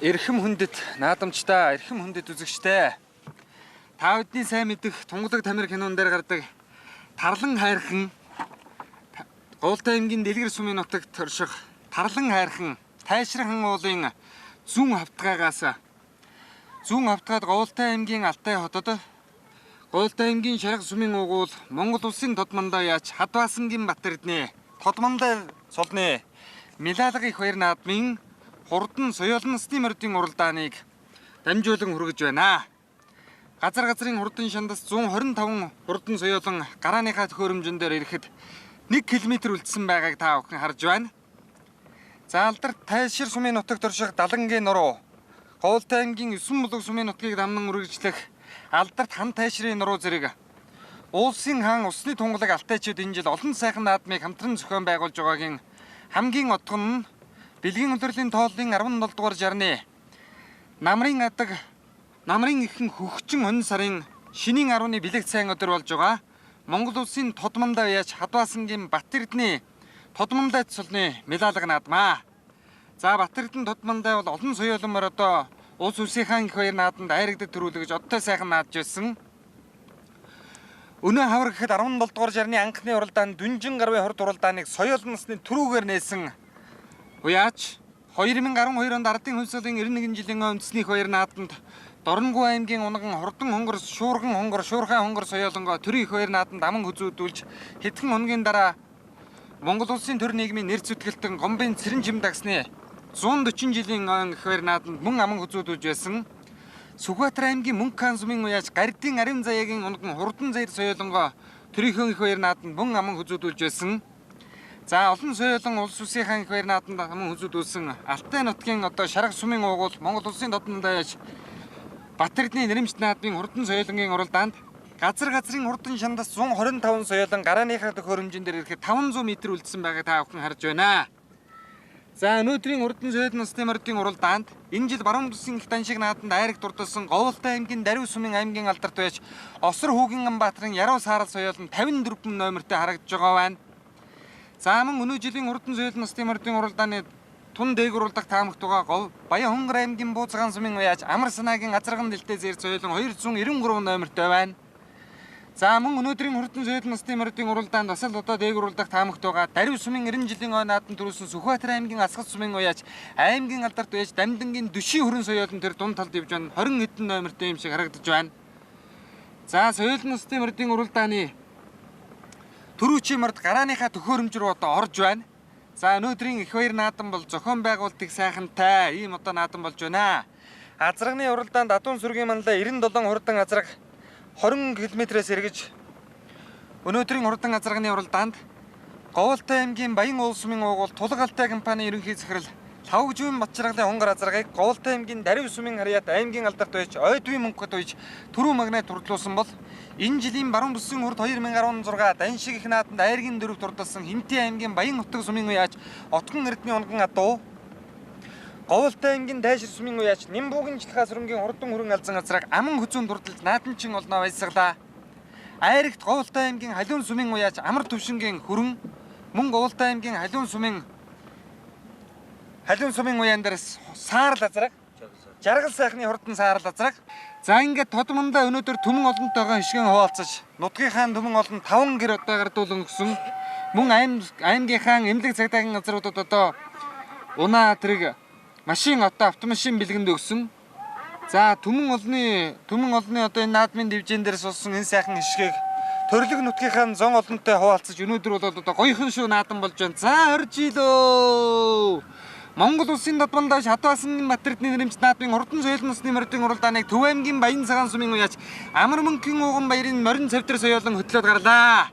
Эрхэм хүндэт наадамчтай, эрхэм хүндэт үзэгчтэй. Та бүдний сайн мэдэх Тунгалаг Тамир кинон дээр гардаг Тарлан хайрхан Говьтай аймгийн Дэлгэр сумын нутагт төрших Тарлан хайрхан Тайширхан уулын зүүн хавтгаагаас зүүн хавтгаад Говьтай аймгийн Алтай хотод Говьтай аймгийн Шарга сумын угуул Монгол улсын тодмондоо яач Хадваасангийн Батэрдний тодмондоо сулны Милалга их хоёр наадмын хурдан соёолын насны мордын уралдааныг дамжуулан хүргэж байна. Газар-газрын хурдан шандас 125 хурдан соёолын гарааныхаа төхөөрөмжөн дээр ирэхэд 1 км үлдсэн байгааг та бүхэн харж байна. За алдарт Тайшир сумын нутагт орших Далангийн нуруу, Говьтай аймгийн 9 булаг сумын нутгийг дамнан үргэлжлэх алдарт хан Тайширын нуруу зэрэг Улсын хаан усны тунгалаг алтайчид энэ жил олон сайхан наадмыг хамтран зохион байгуулж байгаагийн хамгийн отгон нь Бэлгийн удирлын тооллын 17 дугаар жарны намрын адаг намрын ихэн хөгжин он сарын шинийн 10-ны бэлэг сайн өдөр болж байгаа. Монгол улсын тодмондоо яач Хадваасангийн Батэрдний тодмондоо цулны Милалга наадмаа. За Батэрдэн тодмондоо бол олон соёолмор одоо улс улсынхаа их хоёр наадамд айрагддаг төрүүлгэж одтой сайхан наадж байсан. Өнөө хавар гэхэд 17 дугаар жарны анхны уралдаанд Дүнжин гарвын хорд уралдааныг соёолын насны түрүүгээр нээсэн Уяач 2012 онд ардын хувьсгалын 91 жилийн үндэсний хоёр наадамд Дорногов аймгийн унган хурдан хонгор, шуурган хонгор, шуурхай хонгор соёолонгоо төрийн их хоёр наадамд аман хүзүүдүүлж хэдхэн хоногийн дараа Монгол улсын төр нийгмийн нэр зүтгэлтэн Гомбын Цэрэн чим дагсны 140 жилийн их хоёр наадамд мөн аман хүзүүдүүлж байсан. Сүхбаатар аймгийн Мөнх хаан сумын уяач Гардын Арим заяагийн унган хурдан заяр соёолонгоо төрийн их хоёр наадамд мөн аман хүзүүдүүлж байсан. За олон соёолон улс улсынхаа их хоёр наадамд аман хүзүүдүүлсэн Алтай нутгийн одоо Шарга сумын угуул Монгол улсын тодмондоо яач Батэрдний нэрэмжт наадмын хурдан соёолонгийн уралдаанд газар-газрын хурдан шандас 125 соёолон гарааныхаа төхөөрөмжөн дээр ирэхэд 500 м үлдсэн байгааг та бүхэн харж байна. За өнөөдрийн хурдан соёолын насны мордын уралдаанд энэ жил баруун бүсийн их даншиг наадамд айраг дурдсан Говьтай аймгийн Даруй сумын аймгийн алдарт байж Осор Хүүгийн Амбаатарын Яруу Саарал соёол нь 54 номертой харагдж байгаа байна. За мөн өнөө жилийн хурдан соёолын насны мордын уралдааны тун дээгүүр уралдах таамагт байгаа Баян Хонгор аймгийн Бууцгаан сумын уяач Амар санаагийн Азарган дэлтэй зэр соёолон 293 номертой байна. За мөн өнөөдрийн хурдан соёолын насны мордын уралдаанд бас л одоо дээгүүр уралдах таамагт байгаа Даруй сумын 90 жилийн наадам төрүүлсэн Сүхбаатар аймгийн Асгат сумын уяач аймгийн алдарт байж Дамдангийн Дөшийн хүрэн соёолон тэр дунд талд ивж байна 20 хэдэн номертой юм шиг харагдаж байна. За соёолын насны мордын уралдааны Төрүүчийн морд гарааныхаа төхөөрөмж рүү одоо орж байна. За өнөөдрийн их хоёр наадам бол зохион байгуулалтыг сайхантай ийм одоо наадам болж байна. Азрагны уралдаанд Адуун сүргийн манлаа 97 хурдан азраг 20 км-с эргэж өнөөдрийн хурдан азрагны уралдаанд Говьтай аймгийн Баян уул сумын угуул Тулаг Алтай компани ерөнхий захирал Лавгжүүн Батчаргалын хонгор азрагыг Говьтай аймгийн Даруй сумын харьяат аймгийн алдарт байж Ойдвын мөнгөд үйж түрүү магнайт турдлуулсан бол энэ жилийн баруун бүсийн хурд 2016 даншиг их наадамд айргийн дөрөвт урдалсан Хинтээ аймгийн Баян утга сумын уяач Отгон эрдний унган адуу Говьтай аймгийн Тайшир сумын уяач Нимбуугийн жилхаа сүрэнгийн хурдан хүрэн алзан азраг аман хүзүүн дурдалж наадамчин олноо баясгалаа. Айрагт Говьтай аймгийн Халиун сумын уяач Амар төвшингийн хүрэн мөн Говьтай аймгийн Халиун сумын уяан дээрс Саарал азраг Жаргал сайхны хурдан Саарал азраг. За ингээд тодмондоо өнөөдөр түмэн олонтойгоо хишгэн хуваалцаж нутгийнхаа түмэн олон 5 гэр одоо гардуулан өгсөн. Мөн аймгийнхаа эмнэлэг цагдаагийн газруудад одоо унаа тэрэг машин одоо автомашин бэлгэнд өгсөн. За түмэн олонны одоо энэ наадмын дивжин дээр суулсан энэ сайхан хишгийг төрлөг нутгийнхаа зон олонтой хуваалцаж өнөөдөр бол одоо гоёхон шүү наадам болж байна. За орж илөө. Монгол улсын тодмондоо Хадваасангийн Батэрдний нэрэмжт наадмын хурдан соёолын насны мордын уралдааныг Төв аймгийн Баян цагаан сумын уяач Амар мөнхийн ууган баярын морин цавтар соёолон хөтлөөд гарлаа.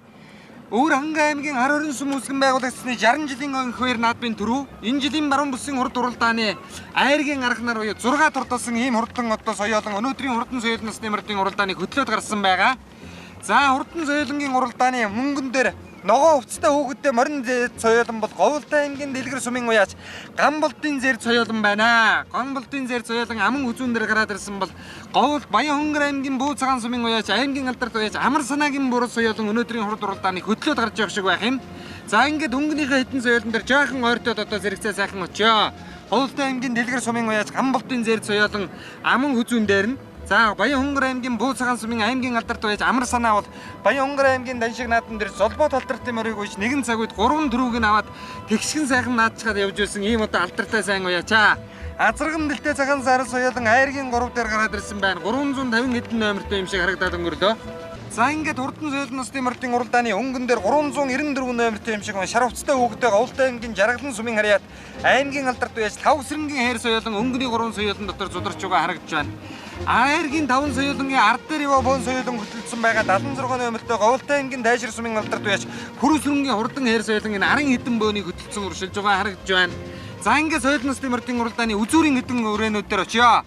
Өвөр хангай аймгийн Хар хорин сүм үүсгэн байгуулагчдын 60 жилийн их хоёр наадмын түрүү энэ жилийн баруун бүсийн хурд уралдааны айргийн арханаар буюу 6 турдалсан ийм хурдан одоо соёолон өнөөдрийн хурдан соёолын насны мордын уралдааныг хөтлөөд гарсан байгаа. За хурдан соёолонгийн уралдааны мөнгөн дээр ногоо хувцастай хөөгдөө морин соёолон бол Говьтай аймгийн Дэлгэр сумын уяач Гамболтын зэр соёолон байна. Гамболтын зэр соёолон аман хүзүүн дээр гараад ирсэн бол Говьт Баян Хонгор аймгийн Бууцгаан сумын уяач аймгийн алдарт уяач Амар санаагийн буруу соёолон өнөөдрийн хурд уралдааныг хөтлөөд гарч явах шиг байх юм. За ингээд өнгөнийхөө хэдэн соёолон дээр жаахан ойртоод одоо зэрэгцээ сайхан очио. Говьлтай аймгийн Дэлгэр сумын уяаж Гамболтын зэр соёолон Аман хүзүүн дээр нь за Баян Хонгор аймгийн Буу цагаан сумын аймгийн алдарт уяаж Амар санаа бол Баян Хонгор аймгийн Даншиг наадан дээр золбоо толтортын морийг үйж нэгэн цаг үед 3 дөрөвг нь аваад тэгшгэн сайхан наадчаад явж байсан ийм одоо алдартай сайн уяачаа. Азарган дэлтэй цагаан сар соёолон айргийн 3 дээр гараад ирсэн байна. 350 хэдэн номертой юм шиг харагдаад өнгөрлөө. За ингээд хурдан соёлын насны мөрдийн уралдааны өнгөн дээр 394 номертой юм шиг шар хувцастай хөөгтэй Говьлтай аймгийн Жаргалан сумын харьяат аймгийн алдарт уяаж 5 эсрэнгийн хайр соёолон өнгөний 3 соёолон дотор зударч байгаа харагдж байна. Айргийн 5 соёолонгийн ард дээр яваа бөөн соёолон хөтлөсөн байгаа 76 номертой Говьлтай аймгийн Дайшир сумын алдарт уяаж Хүрүүсрэнгийн хурдан хайр соёолонгийн арын хэдэн бөөнийг хөтлөсөн уршилж байгаа харагдж байна. За ингээд соёлын насны мөрдийн уралдааны үзүүрийн хэдэн өрээнүүд дээр очиё.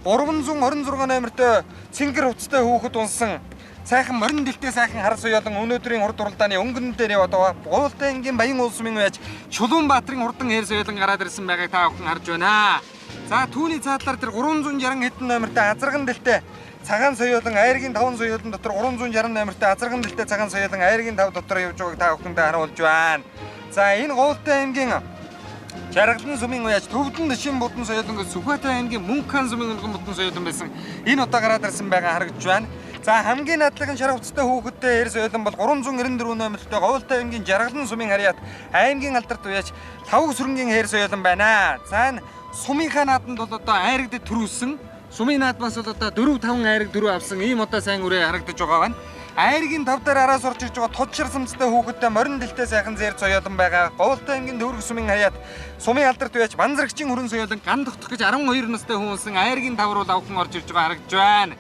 326 номертой Цэнгэр хувцастай хүүхэд унсан сайхан морин дэлтэй сайхан хар соёолон өнөөдрийн урд уралдааны өнгөн дээр яваад Говьлтай аймгийн Баян уул сумын уяаж Чулуунбаатарын хурдан хайр соёолон гараад ирсэн байгааг та бүхэн харж байна. За түүний цаатлаар тэр 360 хэдэн номертой азарган дэлтэй цагаан соёолон айргийн 5 соёолон дотор 360 номертой азарган дэлтэй цагаан соёолон айргийн 5 дотор явж байгааг та бүхэндээ харуулж байна. За энэ Говьлтай аймгийн Жаргалан сумын уяаж Төвдөн Дэшин будан соёолон Сүхбаатар аймгийн Мөнххан сумын өнгөн будан соёолон байсан. Энэ удаа гараад ирсэн байгаа харагдж байна. За хамгийн наадлагын шар хувцастай хүүхэдтэй хайр соёолон бол 394 номертой Говьлтай аймгийн Жаргалан сумын харьяат аймгийн алдарт уяаж 5 сүрэнгийн хайр соёолон байна. За сумынхаа нааданд бол одоо айрагд төрүүлсэн. Сумын наадмаас бол одоо 4-5 айраг дөрөв авсан ийм одоо сайн үрээ харагдаж байгаа байна. Айргийн 5 дээр араас орж ирж байгаа тод ширсэмцтэй хүүхэдтэй морин дэлтэй сайхан зэр соёолон байгаа. Говьлтай аймгийн Төвөрг сумын харьяат сумын алдарт уяаж Банзрагчийн хүрэн соёолон ган тогтох гэж 12 настай хүнсэн айргийн 5 руу авхан орж ирж байгаа харагдж байна.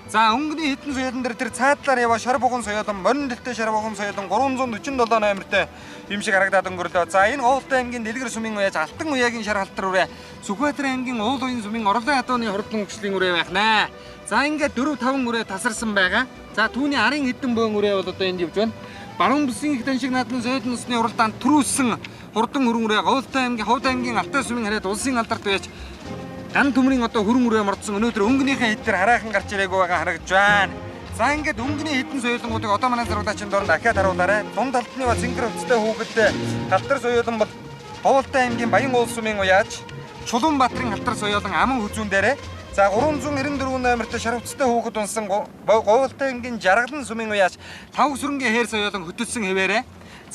За өнгөний хэдэн соёолон дээр тэр цаадлаар яваа шар буган соёолон морин дэлтэй шар буган соёолон 347 номертой юм шиг харагдаад өнгөрлөө. За энэ Говьлтай аймгийн Дэлгэр сумын уяаж Алтан уяагийн шар халтар үрээ Сүхбаатар аймгийн Уул уян сумын Орлон хатууны хурдан хөгжлийн үрээ байна. За ингээд 4-5 үрээ тасарсан байгаа. За түүний арын хэдэн бөөн үрээ бол одоо энд явж байна. Баруун бүсийн их Даншиг наадан соёлын насны уралдаанд төрүүлсэн хурдан хөрөн үрээ Говьлтай аймгийн Ховд аймгийн Алтай сумын харьяат улсын алдарт уяаж ган төмрийн одоо хөрөн үрээ мордсон өнөөдөр өнгөнийхээ хэд дээр хараахан гарч ирээгүй байгаа харагдж байна. За ингээд өнгөний хэдэн соёлонгуудыг одоо манай зурагдаачийн дор дахиад харуулаарай. Дунд талдны ба Цэнгэр хувцастай хүүхэдтэй халтар соёолон бол Говьлтай аймгийн Баян уул сумын уяаж Чулуунбаатарын халтар соёолон Аман хүзүүн дээрээ за 394 номертой шар хувцастай хүүхэд унсан Говьлтай аймгийн Жаргалан сумын уяаж 5 сүрэнгийн хайр соёолон хөтөлсөн хэвээрээ.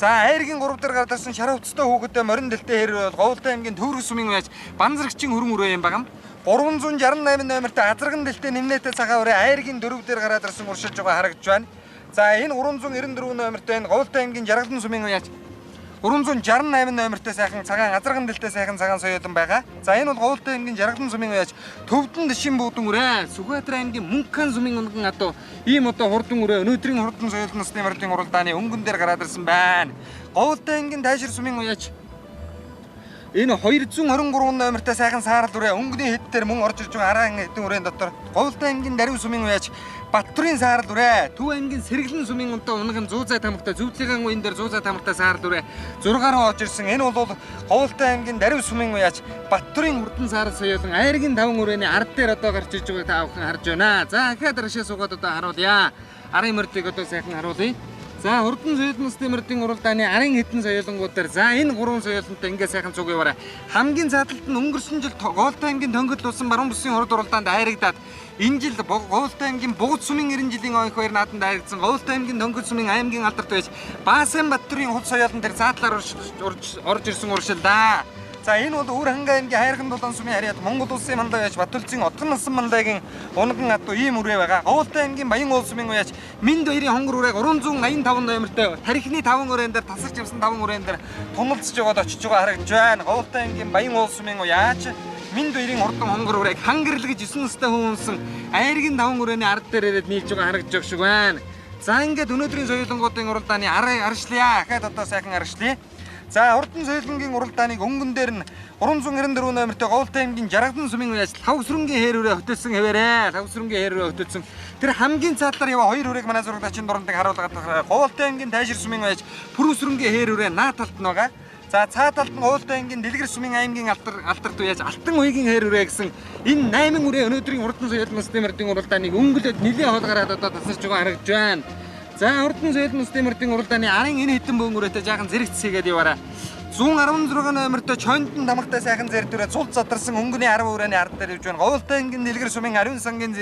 За айргийн 3 дээр гардаг шар хувцастай хүүхэдтэй морин дэлтэй хайр бол Говьлтай аймгийн Төвөрг сумын уяаж Банзрагчийн хүрэн үрээ юм багам. 368 номертой азарган дэлтэй нэмнэтэй цагаан үрээ айргийн 4 дээр гараад ирсэн уршилж байгаа харагдж байна. За энэ 394 номертой энэ Говьлтай аймгийн Жаргалан сумын уяаж 368 номертой сайхан цагаан азарган дэлтэй сайхан цагаан соёолон байгаа. За энэ бол Говьлтай аймгийн Жаргалан сумын уяаж Төвдөн Дэшин будан үрээ Сүхбаатар аймгийн Мөнххан сумын өнгөн адуу ийм одоо хурдан үрээ өнөөдрийн хурдан соёлын насны мөрдийн уралдааны өнгөн дээр гараад ирсэн байна. Говьлтай аймгийн Дайшир сумын уяаж энэ 223 номертой сайхан саарал үрээ өнгөний хэд дээр мөн орж ирж байгаа араан хэдэн үрээн дотор Говьлтай аймгийн Дарив сумын уяаж Баттурын саарал үрээ Төв аймгийн Сэргэлэн сумын унтаа унган 100 цай тамартай Зөвдлөгийн уян дээр 100 цай тамартай саарал үрээ 6-аар орж ирсэн. Энэ бол Говьлтай аймгийн Дарив сумын уяаж Баттурын хурдан саарал соёолон айргийн 5 үрээний ард дээр одоо гарч ирж байгааг та бүхэн харж байна. За дахиад дарашаа суугаад одоо харуулъя. Арын мөрдийг одоо сайхан харуулъя. За хурдан соёлын насны мөрдийн уралдааны арын хэдэн соёолонгууд дээр за энэ 3 соёолонтой ингээд сайхан цуг яваарай. Хамгийн цааталт нь өнгөрсөн жил Говьлтай аймгийн Төнгөл улсын баруун бүсийн хурд уралдаанд айрагдаад энэ жил Говьлтай аймгийн Бугут сумын 90 жилийн ойх баяр нааданд айрагдсан Говьлтай аймгийн Төнгөл сумын аймгийн алдарт байж Баасан Баттурын хувь соёолон дээр цаатлаар орж ирсэн уршилдаа. За энэ бол Өөр ханга аймгийн Хайрхан дулаан сумын харьяат Монгол улсын мандаа яаж Батүлцийн Отгон насан мандагийн унган адуу ийм үрээ байгаа. Говьлтай аймгийн Баян уул сумын уяаж Минд баярын хонгор үрээ 385 номертой тарихны 5 үрээн дээр тасарч явсан 5 үрээн дээр тунгалцж байгаад очиж байгаа харагдж байна. Говьлтай аймгийн Баян уул сумын уяаж Минд баярын хурдан хонгор үрээ хангарлаж 9 настай хүнсэн айргийн 5 үрээний ард дээр ирээд нийлж байгаа харагдж байгаа шиг байна. За ингээд өнөөдрийн соёлонгуудын уралдааны аргашлая. Дахиад одоо сайхан аргашлая. За хурдан соёлонгийн уралдааныг өнгөн дээр нь 394 номертой Говьлтай аймгийн Жаргалан сумын уяаж 5 сүрэнгийн хайр үрээ хөтөлсөн хэвээрээ. 5 сүрэнгийн хайр үрээ хөтөлсөн. Тэр хамгийн цаатлаар яваа 2 үрээг манай зурагдаачийн дурандаг харуулгаад байгаа. Говьлтай аймгийн Дайшир сумын уяаж Пүрэв сүрэнгийн хайр үрээ наа талд нь байгаа. За цаа талд нь Говьлтай аймгийн Дэлгэр сумын аймгийн алдарт уяаж Алтан уягийн хайр үрээ гэсэн энэ 8 үрээ өнөөдрийн хурдан соёлын насны мөрдийн уралдааныг өнгөлөд нэлийн хоолгараад одоо тасарч байгаа харагдж байна. За хурдан соёлын насны мөрдийн уралдааны арын энэ хэдэн бөөн үрээтэй жаахан зэрэгцээгээд яваарай. 116 номертой Чондон тамгатай сайхан зэрдүрээ цул задарсан өнгөний 10 хүрээний ард дээр явж байна. Говьлтай аймгийн Дэлгэр сумын Ариун сангийн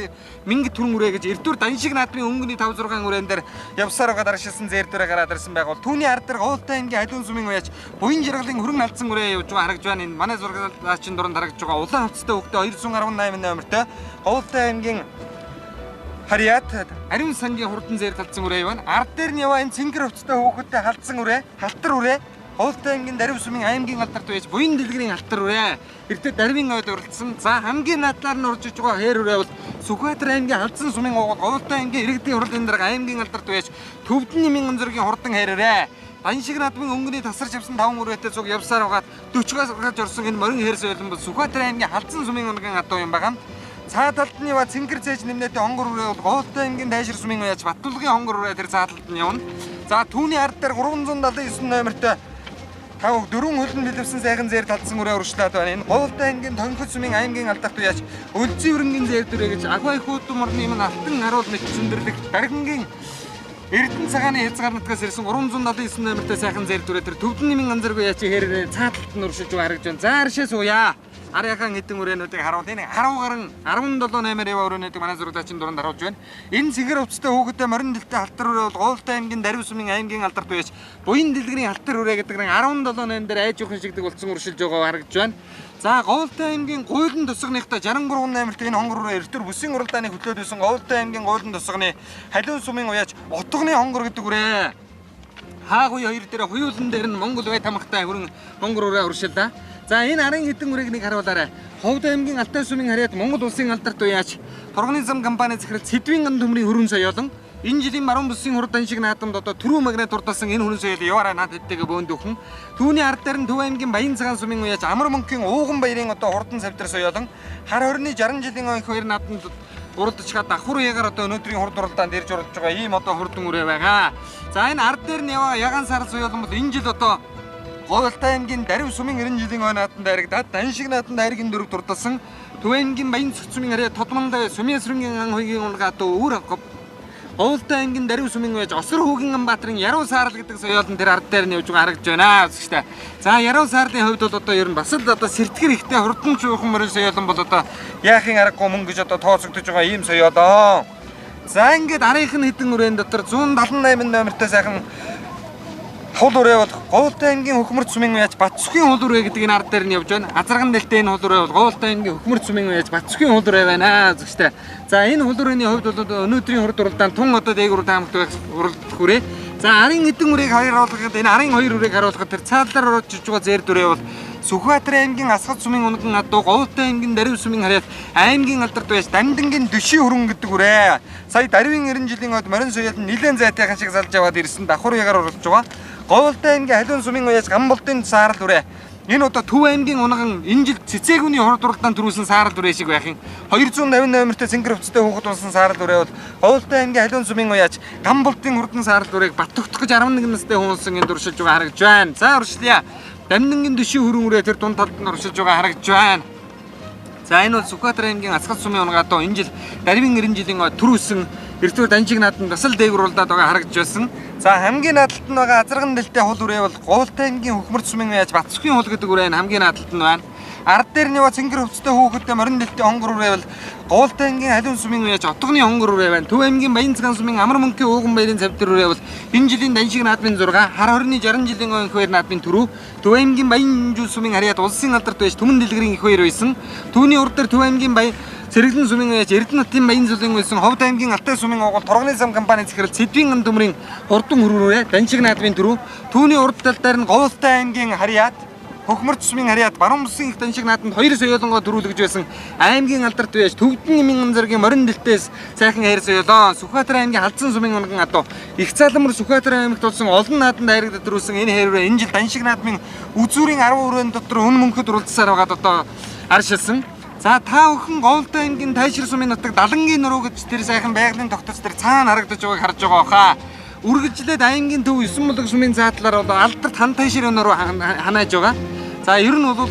Мингэт түрэн үрээ гэж эрдүр Даншиг наадмын өнгөний 5 6 хүрээн дээр явсаар байгаа даршилсан зэрдүрээ гараад ирсэн байгуул. Түүний ард дээр Говьлтай аймгийн Аливын сумын уяач буян жаргалын хөрөнгө алдсан үрээ явж байгаа харагдж байна. Энэ манай зургаачин дуранд харагдж байгаа. Улаан хувцастай хөвгтөө 218 номертой Говьлтай аймгийн Харьяат Ариун сангийн хурдан зэр талцсан үрээ байна. Ард дээр нь яваа энэ цэнгэр хувцастай хөөхөдтэй халдсан үрээ, халтар үрээ Говьлтай аймгийн Дарив сумын аймгийн алдарт байж буян дэлгэрийн алтар үрээ. Эртээ Дарвин ойд уралдсан. За хамгийн надлаар нь урж иж байгаа хээр үрээ бол Сүхбаатар аймгийн Халдсан сумын гогол Говьлтай аймгийн иргэдийн хурлын дарга аймгийн алдарт байж Төвдөн нэмийн өнзөргийн хурдан хээр үрээ. Даншиг наадмын өнгөний тасарч явсан 5 үрээтэй цуг явсаар байгаад 40-аас гарч орсон энэ морин хээр соёлон бол Сүхбаатар аймгийн Халдсан сумын өнгийн адуу юм байгаа. Цаад талд нь яваа цэнгэр зээж нэмнэтэй хонгор үрээ бол Говьлтай аймгийн Дайшир сумын уяач Баттулгын хонгор үрээ тэр цаад талд нь явна. За түүний ард дээр 379 номертой Тав дөрвөн хөлн бэлэвсэн сайхан зэр талдсан үрээ урагшлаад байна. Энэ Говьлтай аймгийн Тонхол сумын аймгийн алдарт уяач Өлзий өрнгийн зэр дүрээ гэж агвай хүүд морны юм алтан харуул мэт зөндөрлөг дархингийн Эрдэнэ цагааны хязгаарнатгаас ирсэн 379 номертой сайхан зэр дүрээ тэр Төвдөн нэмийн анзаргүй яачи хэрэг цааталт нь уршиж байгаа харагдж байна. За аршаа сууя. Арьяхан хэдэн үрээнүүдийг харуул. Энэ 10 гарan 17 8-аар яваа үрээнүүдийг манай зургаачин дуранд харуулж байна. Энэ цэгэр хувцастай хөөгдөө морин дэлтэй халтар үрээ бол Говьлтай аймгийн Дарив сумын аймгийн алдарт байж буян дэлгэрийн халтар үрээ гэдэг нь 17 8 дээр айж ухын шигдэг болсон уршилж байгаа харагдж байна. За Говьлтай аймгийн Гуйлан тосгоныхтой 63 номерт энэ хонгор үрээ эртүр бүсийн уралдааны хөтлөөд байсан Говьлтай аймгийн Гуйлан тосгоны Халиун сумын уяач Утганы хонгор гэдэг үрээ. Хаагуй хоёр дээр хуйлан дээр нь Монгол бай тамхтай хөрөн хонгор үрээ уршилдаа. За энэ арын хэдэн үрээг нэг харуулаарай. Ховд аймгийн Алтай сумын харьяат Монгол улсын алдарт уяач Торгоны зам компани захирал Сэдвийн ган төмрийн хөрөн соёолон энэ жилийн баруун бүсийн хурдан шиг наадамд одоо түрүү магнит дурдсан энэ хөрөн соёол яваараа наад хэдтэйгээ бөөнд өгөн. Түүний ард дээр нь Төв аймгийн Баян цагаан сумын уяач Амар мөнхийн ууган баярын одоо хурдан савдар соёолон хар хорны 60 жилийн их хоёр наадамд уралдчихад давхар ягаар одоо өнөөдрийн хурд уралдаанд ирж орж байгаа ийм одоо хурдан үрээ байгаа. За энэ ард дээр нь яваа ягаан сар соёолон бол энэ жил одоо Говьлтай аймгийн Дарив сумын 90 жилийн ой нааданд дайрагдаад Даншиг нааданд дайргийн дөрөв дурдсан Төв аймгийн Баян сумын харьяат Тодмонда Сумын сүрэнгийн ан хоёгийн унгаа дөө өөр Говьлтай аймгийн Дарив сумын уяач Осор хүүгийн Ганбаатарын Яруу саарл гэдэг соёолон тэр ард дээр нь явж байгаа харагдж байна үзэгчтэй. За Яруу саарлын хувьд бол одоо ер нь бас л одоо сэртгэр ихтэй хурдан чуухан морин соёолон бол одоо яахын аргагүй мөн гэж одоо тооцогдож байгаа ийм соёолоо. За ингээд арийнхын хэдэн үрээн дотор 178 номертой сайхан хул үрээ бол Говьлтай аймгийн Хөхмөрт сумын уяач Батсүхийн хул үрээ гэдэг энэ ард дээр нь явж байна. Азарган дэлтэй энэ хул үрээ бол Говьлтай аймгийн Хөхмөрт сумын уяач Батсүхийн хул үрээ байна зүгтээ. За энэ хул үрээний хувьд бол өнөөдрийн хурд уралдаанд тун одоо дээгүүр таамагт уралдах үрээ. За арын хэдэн үрээг харуулахад энэ арын хоёр үрээг харуулахад тэр цаалаар орж иж байгаа зэр дүрээ бол Сүхбаатар аймгийн Асгад сумын унган адуу Говьлтай аймгийн Дарив сумын харьяат аймгийн алдарт байж Дандангийн Дөшийн хөрөн гэдэг үрээ. Сая Дарвин 90 жилийн ойд морин соёол нь нэлээд зайтайхан шиг залж яваад ирсэн давхар ягаар уралж байгаа. Говьлтай аймгийн Халиун сумын уяач Гамболтын саарл үрээ. Энэ одоо Төв аймгийн унган энэ жил цэцээгүний хурд уралдаанд төрүүлсэн саарл үрээ шиг байх юм. 280 номертой цэнгэр хувцастай хүүхэд болсон саарл үрээ бол Говьлтай аймгийн Халиун сумын уяач Гамболтын хурдан саарл үрээг бат тогтгох гэж 11 настай хүнсэн энд уршилж байгаа харагдж байна. За уршлъя. Дамнангийн Дөшийн хөрөн үрээ тэр дунд талд нь уршилж байгаа харагдж байна. За энэ бол Сүхбаатар аймгийн Асгад сумын унгаа одоо энэ жил Дарвин 90 жилийн ой төрүүлсэн эртөө Даншиг нааданд бас л дээгүүр уралдаад байгаа харагдж байсан. За хамгийн наадталд нь байгаа Азарган дэлтэй хул үрээ бол Говьлтай аймгийн Хөхмөрт сумын уяач Батсүхийн хул гэдэг үрээ хамгийн наадталд нь байна. Ард дээр нь яваа цэнгэр хувцастай хөөгдөө морин дэлтэй хонгор үрээ бол Говьлтай аймгийн Халиун сумын уяач Отгоны хонгор үрээ байна. Төв аймгийн Баян цагаан сумын Амар мөнхийн ууган баярын савдар үрээ бол энэ жилийн Даншиг наадмын 6, хар хорны 60 жилийн ой их хоёр наадмын түрүү, Төв аймгийн Баян сумын харьяат улсын алдарт байж Түмэн дэлгэрийн их хоёр байсан. Түүний урд дээр Төв аймгийн Баян Сэргэлэн сумын уяач Эрдэнэ хотын Баян зүлэн байсан Ховд аймгийн Алтай сумын гогол Торгоны зам компани захирал Сэдвийн ган төмрийн хурдан хөрөрөө Даншиг наадмын түрүү. Түүний урд талдаар нь Говьлтай аймгийн харьяат Хөхмөрт сумын харьяат баруун бүсийн их Даншиг нааданд хоёр соёолонгоо төрүүлгэж байсан аймгийн алдарт уяач Төвдөн нэмийн анзаргийн морин дэлтээс сайхан хайр соёолоо. Сүхбаатар аймгийн Халдсан сумын унган адуу их цаалмар Сүхбаатар аймагт болсон олон нааданд хайрагдаад төрүүлсэн энэ хайраа энэ жил Даншиг наадмын үзүүрийн 10 өрөөнд дотор өн мөнхөд уралдсаар байгаад одоо аршилсан. За та бүхэн Говьлтай аймгийн Тайшир сумын нутаг Далангийн нуруу гэж тэр сайхан байгалийн тогтоц тэр цаана харагдаж байгааг харж байгаа хаа. Үргэлжлээд аймгийн төв 9 мулаг сумын заадлаар бол алдарт хан Тайширын нуруу ханааж байгаа. За ер нь бол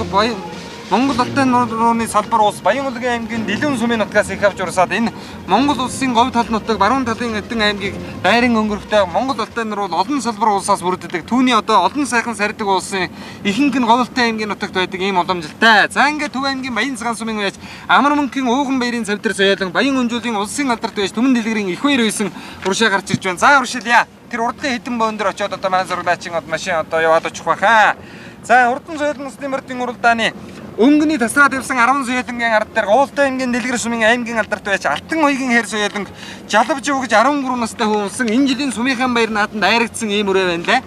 Монгол Алтай нурууны салбар улс Баян-Улгийн аймгийн Дэлгэн сумын нутгаас их авч урсаад энэ Монгол улсын говь тал нутаг баруун талын эдэн аймгийг дайрын өнгөрөхтэй Монгол Алтай нуруу олон салбар улсаас бүрддэг. Түүний одоо олон сайхан сардаг улсын ихэнх нь Говь Алтай аймгийн нутагт байдаг ийм уламжилтай. За ингээд Төв аймгийн Баян цагаан сумын байж Амар мөнхийн ууган баярын цавдар соёолон Баян өнжөөлийн улсын алдарт байж Түмэн дэлгэрийн их баяр байсан уршаа гарч ирж байна. За уршилъя. Тэр урдны хэдэн бөөн дээр очиод одоо маань зураглаачийн машин одоо яваад очих баха. За урдан соёлын улсын мөрдийн уралдааны өнгөний тасраад явсан 10 соёлонгийн ард дээр Говь Алтай аймгийн Дэлгэр сумын аймгийн алдарт байж Алтан уягийн хэр соёлонг жалавж өгж 13 настай хүн улсан энэ жилийн сумынхан баяр нааданд дайрагдсан ийм үрээ байна лээ.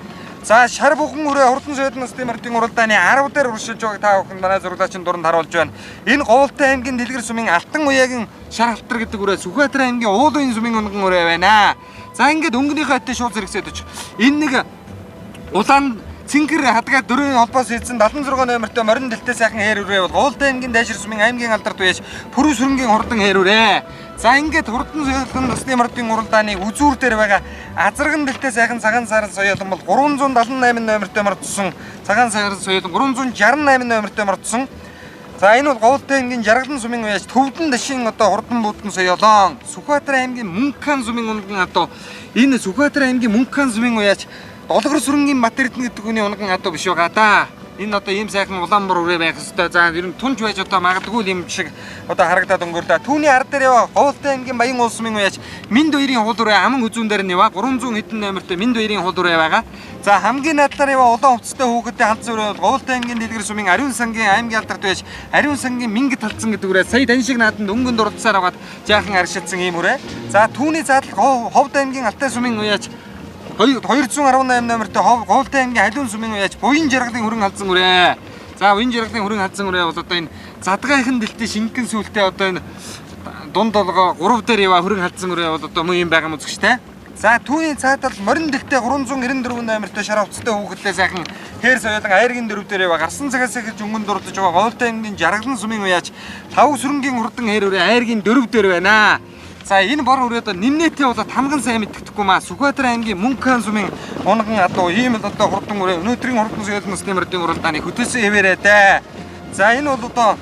За шар бүхэн үрээ урдан соёлын улсын мөрдийн уралдааны 10 дээр уршилж байгааг та бүхэн манай зураглаачийн дунд харуулж байна. Энэ Говь Алтай аймгийн Дэлгэр сумын Алтан уягийн шар халтар гэдэг үрээ Сүхбаатар аймгийн Уулын сумын унган үрээ байна. За ингээд өнгөнийхөө хатаа шууд зэрэгсээд оч. Энэ нэг улаан Цэнгэр хадгаа дөрвийн холбоос хийсэн 76 номертой морин дэлтэй сайхан хээр үрээ бол Говь Алтай аймгийн Дайшир сумын аймгийн алдарт байж Пүрэв сүрэнгийн хурдан хээр үрээ. За ингээд хурдан соёлын улсын мордын уралдааны үзүүр дээр байгаа азарган дэлтэй сайхан цагаан сарын соёлон бол 378 номертой мордсон цагаан сарын соёлон 368 номертой мордсон. За энэ бол Говь Алтай аймгийн Жаргалан сумын байж Төвдөн дашин одоо хурдан буудан соёлон Сүхбаатар аймгийн Мөнххан сумын унган одоо энэ Сүхбаатар аймгийн Мөнххан сумын уяач Долгор сүрэнгийн Батэрдэн гэдэг хүний унган адуу биш байгаа да. Энэ одоо ийм сайхан улаанбар үрээ байх хэвээр. За ер нь тунж байж одоо магадгүй юм шиг одоо харагдаад өнгөрлөө. Түүний ард дээр яваа Говь Алтай аймгийн Баян улс сумын уяач Минд баярын хул үрээ аман үзүүн дээр нь яваа 300 хэдэн номертой Минд баярын хул үрээ байгаа. За хамгийн надлаар яваа улаан хувцастай хүүхэдтэй халдсан үрээ бол Говь Алтай аймгийн Дэлгэр сумын Ариун сангийн аймгийн алдарт байж Ариун сангийн Мингэт халдсан гэдэг үрээ сая тань шиг нааданд өнгөнд дурдсаар аваад жаахан аршилсан ийм үрээ. За түүний задлал Ховд аймгийн Алтай сумын уяач 218 номертой Говь Алтай аймгийн Халиун сумын уяач Буян жаргалын хөрөн халдсан үрээ. За Буян жаргалын хөрөн халдсан үрээ бол одоо энэ задгайхан дэлтэй шингэн сүултээ одоо энэ дунд долгоо 3 дээр яваа хөрөн халдсан үрээ бол одоо мөн юм байгаа юм үзэгчтэй. За түүний цаатал морин дэлтэй 394 номертой шар хувцастай хүүхэдтэй сайхан хээр соёлон айргийн дөрөв дээр яваа гарсан цагаас эхэлж өнгөнд дурдж байгаа Говь Алтай аймгийн Жаргалан сумын уяач Тав сүрэнгийн хурдан хээр үрээ айргийн дөрөв дээр байна. За энэ бор үрээд нэмнэтээ болоод хамган сайн мэддэхгүй маа Сүхбаатар аймгийн Мөнххан сумын унган адуу ийм л одоо хурдан үрээ өнөөдрийн хурдан соёлын улсын мөрдийн уралдааны хөтөлсөн хэвээрээ дээ. За энэ бол одоо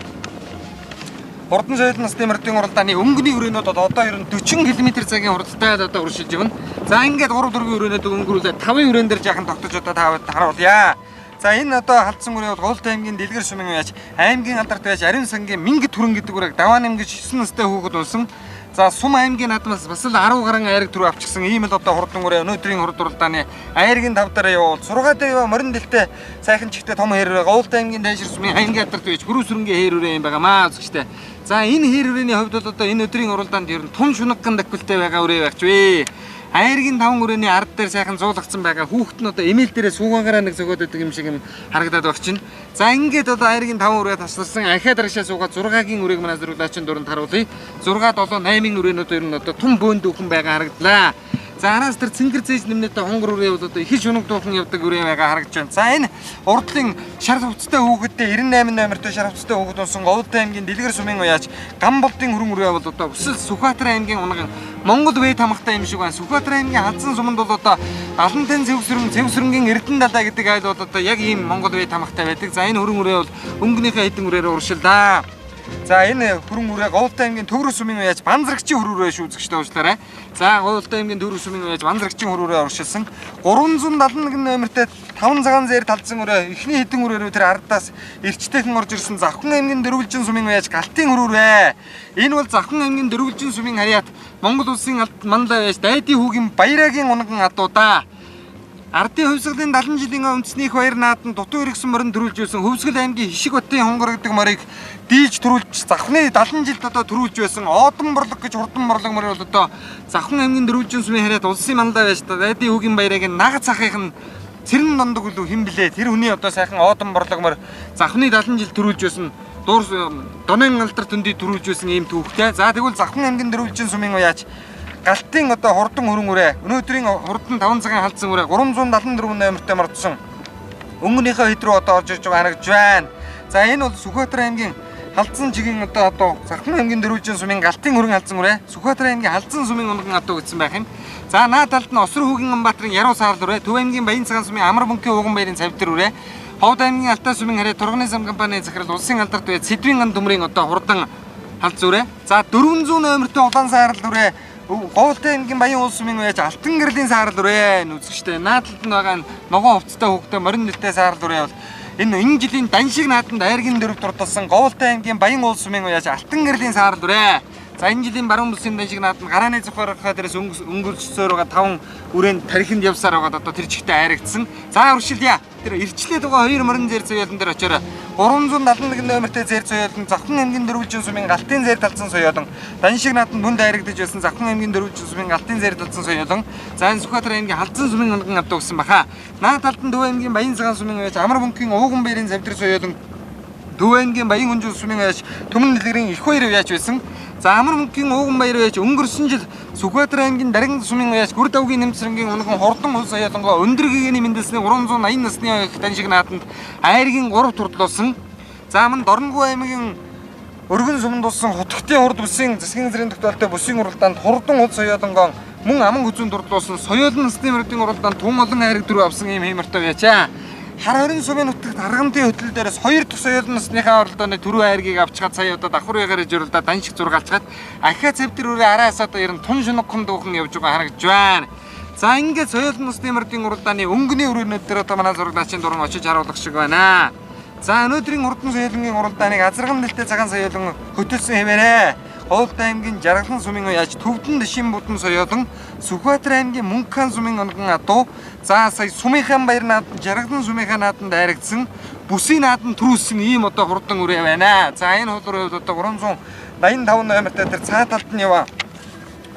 хурдан соёлын улсын мөрдийн уралдааны өнгөний үрээнүүд бол одоо ер нь 40 км/цагийн хурдтай одоо уршилж байна. За ингээд 3 4 үрээнүүд өнгөрүүлээ 5 үрээн дээр жаахан тогтож одоо таваад харуулъя. За энэ одоо халдсан үрээ бол Говь Алтай аймгийн Дэлгэр сумын уяач аймгийн алдарт байж Ариун сангийн Мингэт хүрэн гэдэг үрээг даваа нэмгэж 9 настай хүүхэд унсан. За Сум аймгийн наадмаас бас л 10 гаруй айраг төрөө авчихсан ийм л одоо хурдан үрээ өнөөдрийн хурд уралдааны айргийн 5 дараа явуул 6 дээр яваа морин дэлтэй сайхан чихтэй том хээр Говь Алтай аймгийн Дайшир сумын аймгийн алдарт байж Пүрэв сүрэнгийн хээр үрээ юм байгаа маа үзэгчтэй. За энэ хээр үрээний хувьд бол одоо энэ өдрийн уралдаанд ер нь тун шунагхан даквилтэй байгаа үрээ багч вэ. Айргийн 5 үрээний ард дээр сайхан зуулгацсан байгаа хүүхэд нь одоо эмээл дээрээ суугаагаараа нэг зөгөөд байдаг юм шиг юм харагдаад багч нь. За ингээд одоо айргийн 5 үрээ тасласан ахиад арашаа суугаад 6-гийн үрээг манай зураглаачийн дунд харуулъя. 6 7 8-ийн үрээнүүд ер нь одоо тун бөөнд дүүхэн байгаа харагдлаа. За араас тэр цэнгэр зээж нэмнэтэ хонгор үрээ бол одоо их шунаг дуухан явдаг үрээ байгаа харагдаж байна. За энэ урдлын шар хувцастай хүүхэдтэй 98 номертой шар хувцастай хүүхэд унсан Говь Алтай аймгийн Дэлгэр сумын уяач Гамболдын хөрөн үрээ бол одоо өсөл Сүхбаатар аймгийн унган Монгол вэд хамгатай юм шиг байна. Сүхбаатар аймгийн халдсан суманд бол одоо 70 цэв сүрэнгийн Эрдэнэ далай гэдэг айл бол одоо яг ийм Монгол вэд хамгатай байдаг. За энэ хөрөн үрээ бол өнгөнийхөө хэдэн үрээр уршилдаа. За энэ хөрөн үрээ Говь Алтай аймгийн Төврөг сумын уяач Банзрагчийн хөрөн үрээ шүү үзэгчтэй уучлаарай. За Говь Алтай аймгийн Төврөг сумын уяач Банзрагчийн хөрөн үрээ уршилсан 371 номертой 5 цагаан зээр талдсан үрээ эхний хэдэн үрээрөө тэр ардаас эрчтэйхэн орж ирсэн Завхан аймгийн Дөрвөлжин сумын уяач Галтын хөрөн үрээ. Энэ бол Завхан аймгийн Дөрвөлжин сумын харьяат Монгол улсын мандаа байж Дайдын хүүгийн Баярагийн унган адуу да. Ардын хувьсгалын 70 жилийн үндэснийх баяр нааданд дутуу иргсэн морин төрүүлж байсан Хөвсгөл аймгийн Хишиг хотын хонгор гэдэг морийг дийлж төрүүлж Завхны 70 жилд одоо төрүүлж байсан Оодон борлог гэж хурдан борлог мөр бол одоо Завхан аймгийн Дөрвөлжин сумын харьяат улсын мандаа байж Дайдын хүүгийн Баярыг нагц ахын Цэрэн дондог үлээ хэн блэ тэр хүний одоо сайхан Оодон борлог мөр Завхны 70 жил төрүүлж байсан дуур донын алдарт өндий төрүүлж байсан ийм түүхтэй. За тэгвэл Завхан аймгийн Дөрвөлжин сумын уяач Галтын одоо хурдан хөрөн үрээ өнөөдрийн хурдан 5 цагийн халдсан үрээ 374 номертой мордсон өнгөнийхөө хэд рүү одоо орж ирж байгаа харагдж байна. За энэ бол Сүхбаатар аймгийн халдсан чигийн одоо Завхан аймгийн Дөрвөлжин сумын Галтын хөрөн халдсан үрээ Сүхбаатар аймгийн халдсан сумын унган адуу гэсэн байх юм. За наад талд нь Осрын хүүгийн Амбаатрын Яруу саарл үрээ Төв аймгийн Баян цагаан сумын Амар мөнхийн ууган баярын цавтар үрээ Ховд аймгийн Алтай сумын харьяа турганы зам компани захирал улсын алдарт бай Сэдвийн ган төмрийн одоо хурдан халд зүрэ. За 400 номертой улаан саарал дүрэ. Говьд аймгийн Баян улс сумын байж Алтан гэрлийн саарал дүрэ. Үзэгчтэй наадалд нь байгаа ногоон хувцастай хөвгтэй морин нэртэй саарал дүрэ бол энэ жилийн даншиг нааданд айргийн дөрөв дурдсан Говьд аймгийн Баян улс сумын байж Алтан гэрлийн саарал дүрэ. За энэ жилийн баруун бүсийн даншиг нааданд гарааны зохиорхоо дээрээс өнгөрчсөөр байгаа 5 үрээнд тархинд явсаар байгаа одоо тэр чигтээ айрагдсан. За уршилъя. Тэр ирчлээд байгаа 2 морин зэр соёолон дээр очиороо 371 номертэй зэр соёолон Завхан аймгийн Дөрвөлжин сумын Галтын зэр талцсан соёолон даншиг нааданд бүнд айрагдаж байсан Завхан аймгийн Дөрвөлжин сумын Галтын зэр талцсан соёолон за энэ Сүхбаатар аймгийн Халзан сумын онгон авдаг гэсэн баха. Наад талд нь Төв аймгийн Баян цагаан сумын байж Амар бөнхийн Ууган баярын завдрын соёолон Төв аймгийн Баян хүнжил сумын байж Төмөн дэлгэрийн их баяр яаж байсан. За Амар бөнхийн Ууган баяр байж өнгөрсөн жил Сүхбаатар аймгийн Даргин сумын байж Гүр давгийн нэмцрэнгийн онгон хордон улс соёолонгоо өндөр гэгэний мэндэлсний 380 насны их даншиг нааданд айргийн 3 турдлуулсан. За мөн Дорногов аймгийн Өргөн суманд болсон Хотготын урд бүсийн засгийн газрын тогтоолтой бүсийн уралдаанд хурдан улс соёолонгоо мөн аман хүзүүн дурдлуулсан соёолын насны мөрөдийн уралдаанд тун олон айраг дөрөв авсан юм хэмэртэй байчаа. Хар хорин сумын нутагт Аргамтын хөтлөл дээрээс 2 дахь соёолын насныхаа оролдооны түрүү айргийг авчгаад сая удаа давхар ягаар жирлдаа даншиг зургаалцгаад ахиа цавтэр үрээ араас одоо ерэн тун шунагхан дуухан явж байгаа харагдж байна. За ингээд соёолын насны мөрөдийн уралдааны өнгөний өрөөнүүд дээр одоо манай зурагчийн дуран очиж харуулах шиг байна. За өнөөдрийн хурдан соёлын уралдааныг Азарган нэлтэй цагаан соёолон хөтөлсөн хэвээрээ. Говьд аймгийн Жаргалан сумын яаж Төвдөн Дэшин будан соёолон Сүхбаатар аймгийн Мөнххан сумын онгон адуу за сая Сумынхан баяр нааданд Жаргалан сумынхаа нааданд айрагдсан бүсийн нааданд төрүүлсэн ийм одоо хурдан үрээ байна. За энэ хул үрээ одоо 385 номертой тэр цаа талд нь яваа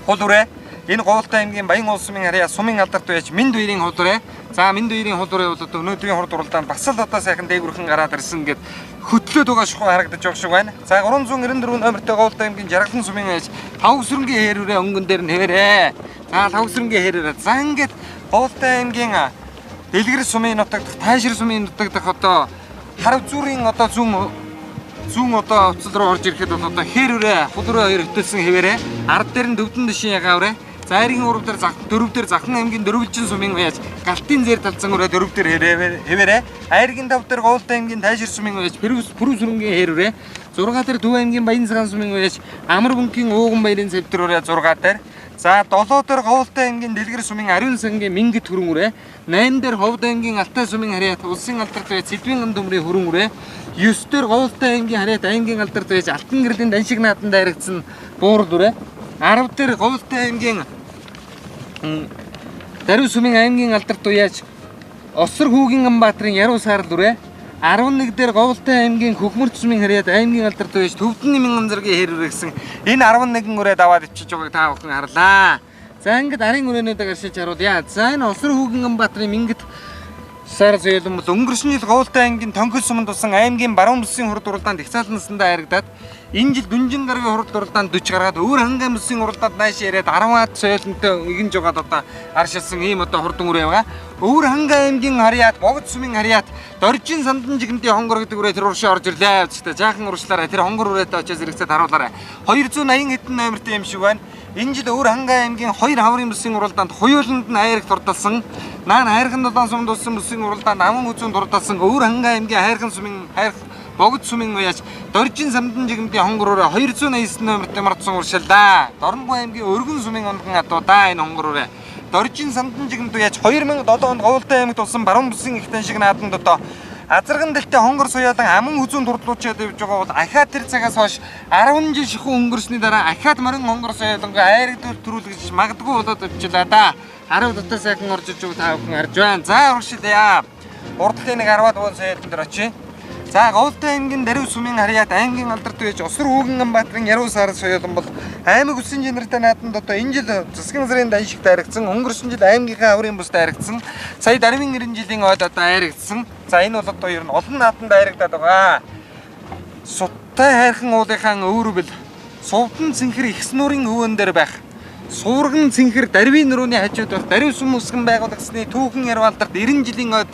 хул үрээ. Энэ Говьд аймгийн Баян улс сумын харьяа сумын алдарт байж Минд баярын хул үрээ. За Минд баярын хул үрээ бол одоо өнөөдрийн хурд уралдаанд бас л одоо сайхан дээгүрхэн гараад ирсэн гэд хөтлөөд байгаа шухуу харагдаж байгаа шиг байна. За 394 номертой Говьд аймгийн Жаргалан сумын байж Тавгсрэнгийн хэрүүрээ өнгөн дээр нь хэвээрээ. За Тавгсрэнгийн хэрүүрээ. За ингээд Говьд аймгийн Дэлгэр сумын нутаг дахь Тайшир сумын нутаг дахь одоо Харав зүрийн одоо зүүн одоо уцал руу орж ирэхэд бол одоо хэрүүрээ хулруу хоёр хөтөлсөн хэвээрээ. Ард дээр нь Төвдөн Дэшин ягаарэ. За айргийн урав дээр дөрөв дээр Захын аймгийн Дөрвөлжин сумын байж Галтын зэр талцсан үрээ дөрөв дээр хэвээрээ. Айргийн тав дээр Говьд аймгийн Тайшир сумын байж Пүрэв сүрэнгийн хэрүүрээ. 6 дээр Төв аймгийн Баян цагаан сумын байж Амар бөнхийн Ууган баярын завдруудаа 6 дээр. За 7 дээр Говьд аймгийн Дэлгэр сумын Ариун сангийн Мингэт хүрэн үрээ. 8 дээр Говьд аймгийн Алтай сумын харьяа улсын алдарт бай Сэдвийн ган төмрийн хүрэн үрээ. 9 дээр Говьд аймгийн харьяа аймгийн алдарт байж Алтан гэрлийн даншиг нааданд айрагдсан буурал үрээ. 10 дээр Говьд аймгийн Даруй сумын аймгийн алдарт уяаж Осор хүүгийн Ганбаатарын Яруу саарал үрээ. 11 дээр Говьд аймгийн Хөхмөрч сумын харьяа аймгийн алдарт уяаж Төвдөн Нэмэн амзаргийн хэрүүрээ гэсэн энэ 11 үрээд аваад ичиж байгааг та бүхэн харлаа. За ингээд арын үрээнүүдийг аршиж харуулъя. За энэ Осор хүүгийн Ганбаатарын Мингэт сар соёолон бол өнгөрсөн жил Говьд аймгийн Тонхол суманд тусан аймгийн баруун бүсийн хурд уралдаанд их цаалнасандаа айрагдаад энэ жил Дүнжин гарагийн хурд уралдаанд 40 гаргаад өөр хангай бүсийн уралдаанд нааш яриад 10-аад соёолонтой игэнж байгаа одоо аршилсан ийм одоо хурдан үрээ байгаа. Өөр хангай аймгийн харьяат Богд сумын харьяат Доржин сандан жигэнтийн хонгор гэдэг үрээ тэр уршаа орж ирлээ. Гэхдээ жаахан уршлаараа тэр хонгор үрээтэй очиж зэрэгцээд харуулаарай. 280 хэдэн номертой юм шиг байна. Энэ жил өөр хангай аймгийн 2 хаврын бүсийн уралдаанд хоёуланд нь айраг дурдалсан. Наан хайрхан дулаан сумд улсын бүсийн уралдаанд аман үзүүн дурдалсан өөр хангай аймгийн хайрхан сумын Богд сумын уяаж Доржин самдан жигэмдийн хонгороор 289 номертой мартсан уршиллаа. Дорногов аймгийн Өргөн сумын онгон адуудаа энэ хонгороор Доржин самдан жигэмд уяаж 2007 онд Говьд аймагт болсон баруун бүсийн их даншиг нааданд одоо Азарган дэлтэй хонгор соёолон аман хүзүүн дурдлуучаад явж байгаа бол ахаад тэр цагаас хойш 10 жил шихүү өнгөрсний дараа ахаад морин хонгор соёолонго айраг төрүүлгэж магадгүй болоод явчихлаа да. 10 дотор сайхан орж иж та бүхэн харж байна. За уршилъя. Урдлын нэг 10-аад буун соёолон дээр очие. За Говьд аймгийн Даруй сумын харьяат аймгийн алдарт байж Осор хүүгийн Ганбаатарын Яруу саарал соёолон бол аймаг үсэн жинэртэй нааданд одоо энэ жил засгийн газрын даншигт айрагдсан, өнгөрсөн жил аймгийнхаа хаврын бүст айрагдсан, сая дарвын 90 жилийн ойд одоо айрагдсан. За энэ бол одоо ер нь олон нааданд айрагдаад байгаа. Суттай хайрхан уулынхаа өвөрбөл Сувдан цэнхэр ихс нуурын өвөн дээр байх. Суурган цэнхэр Дарвын нурууны хажууд байх Даруй сум үсгэн байгуулагчны түүхэн яруу алдарт 90 жилийн ойд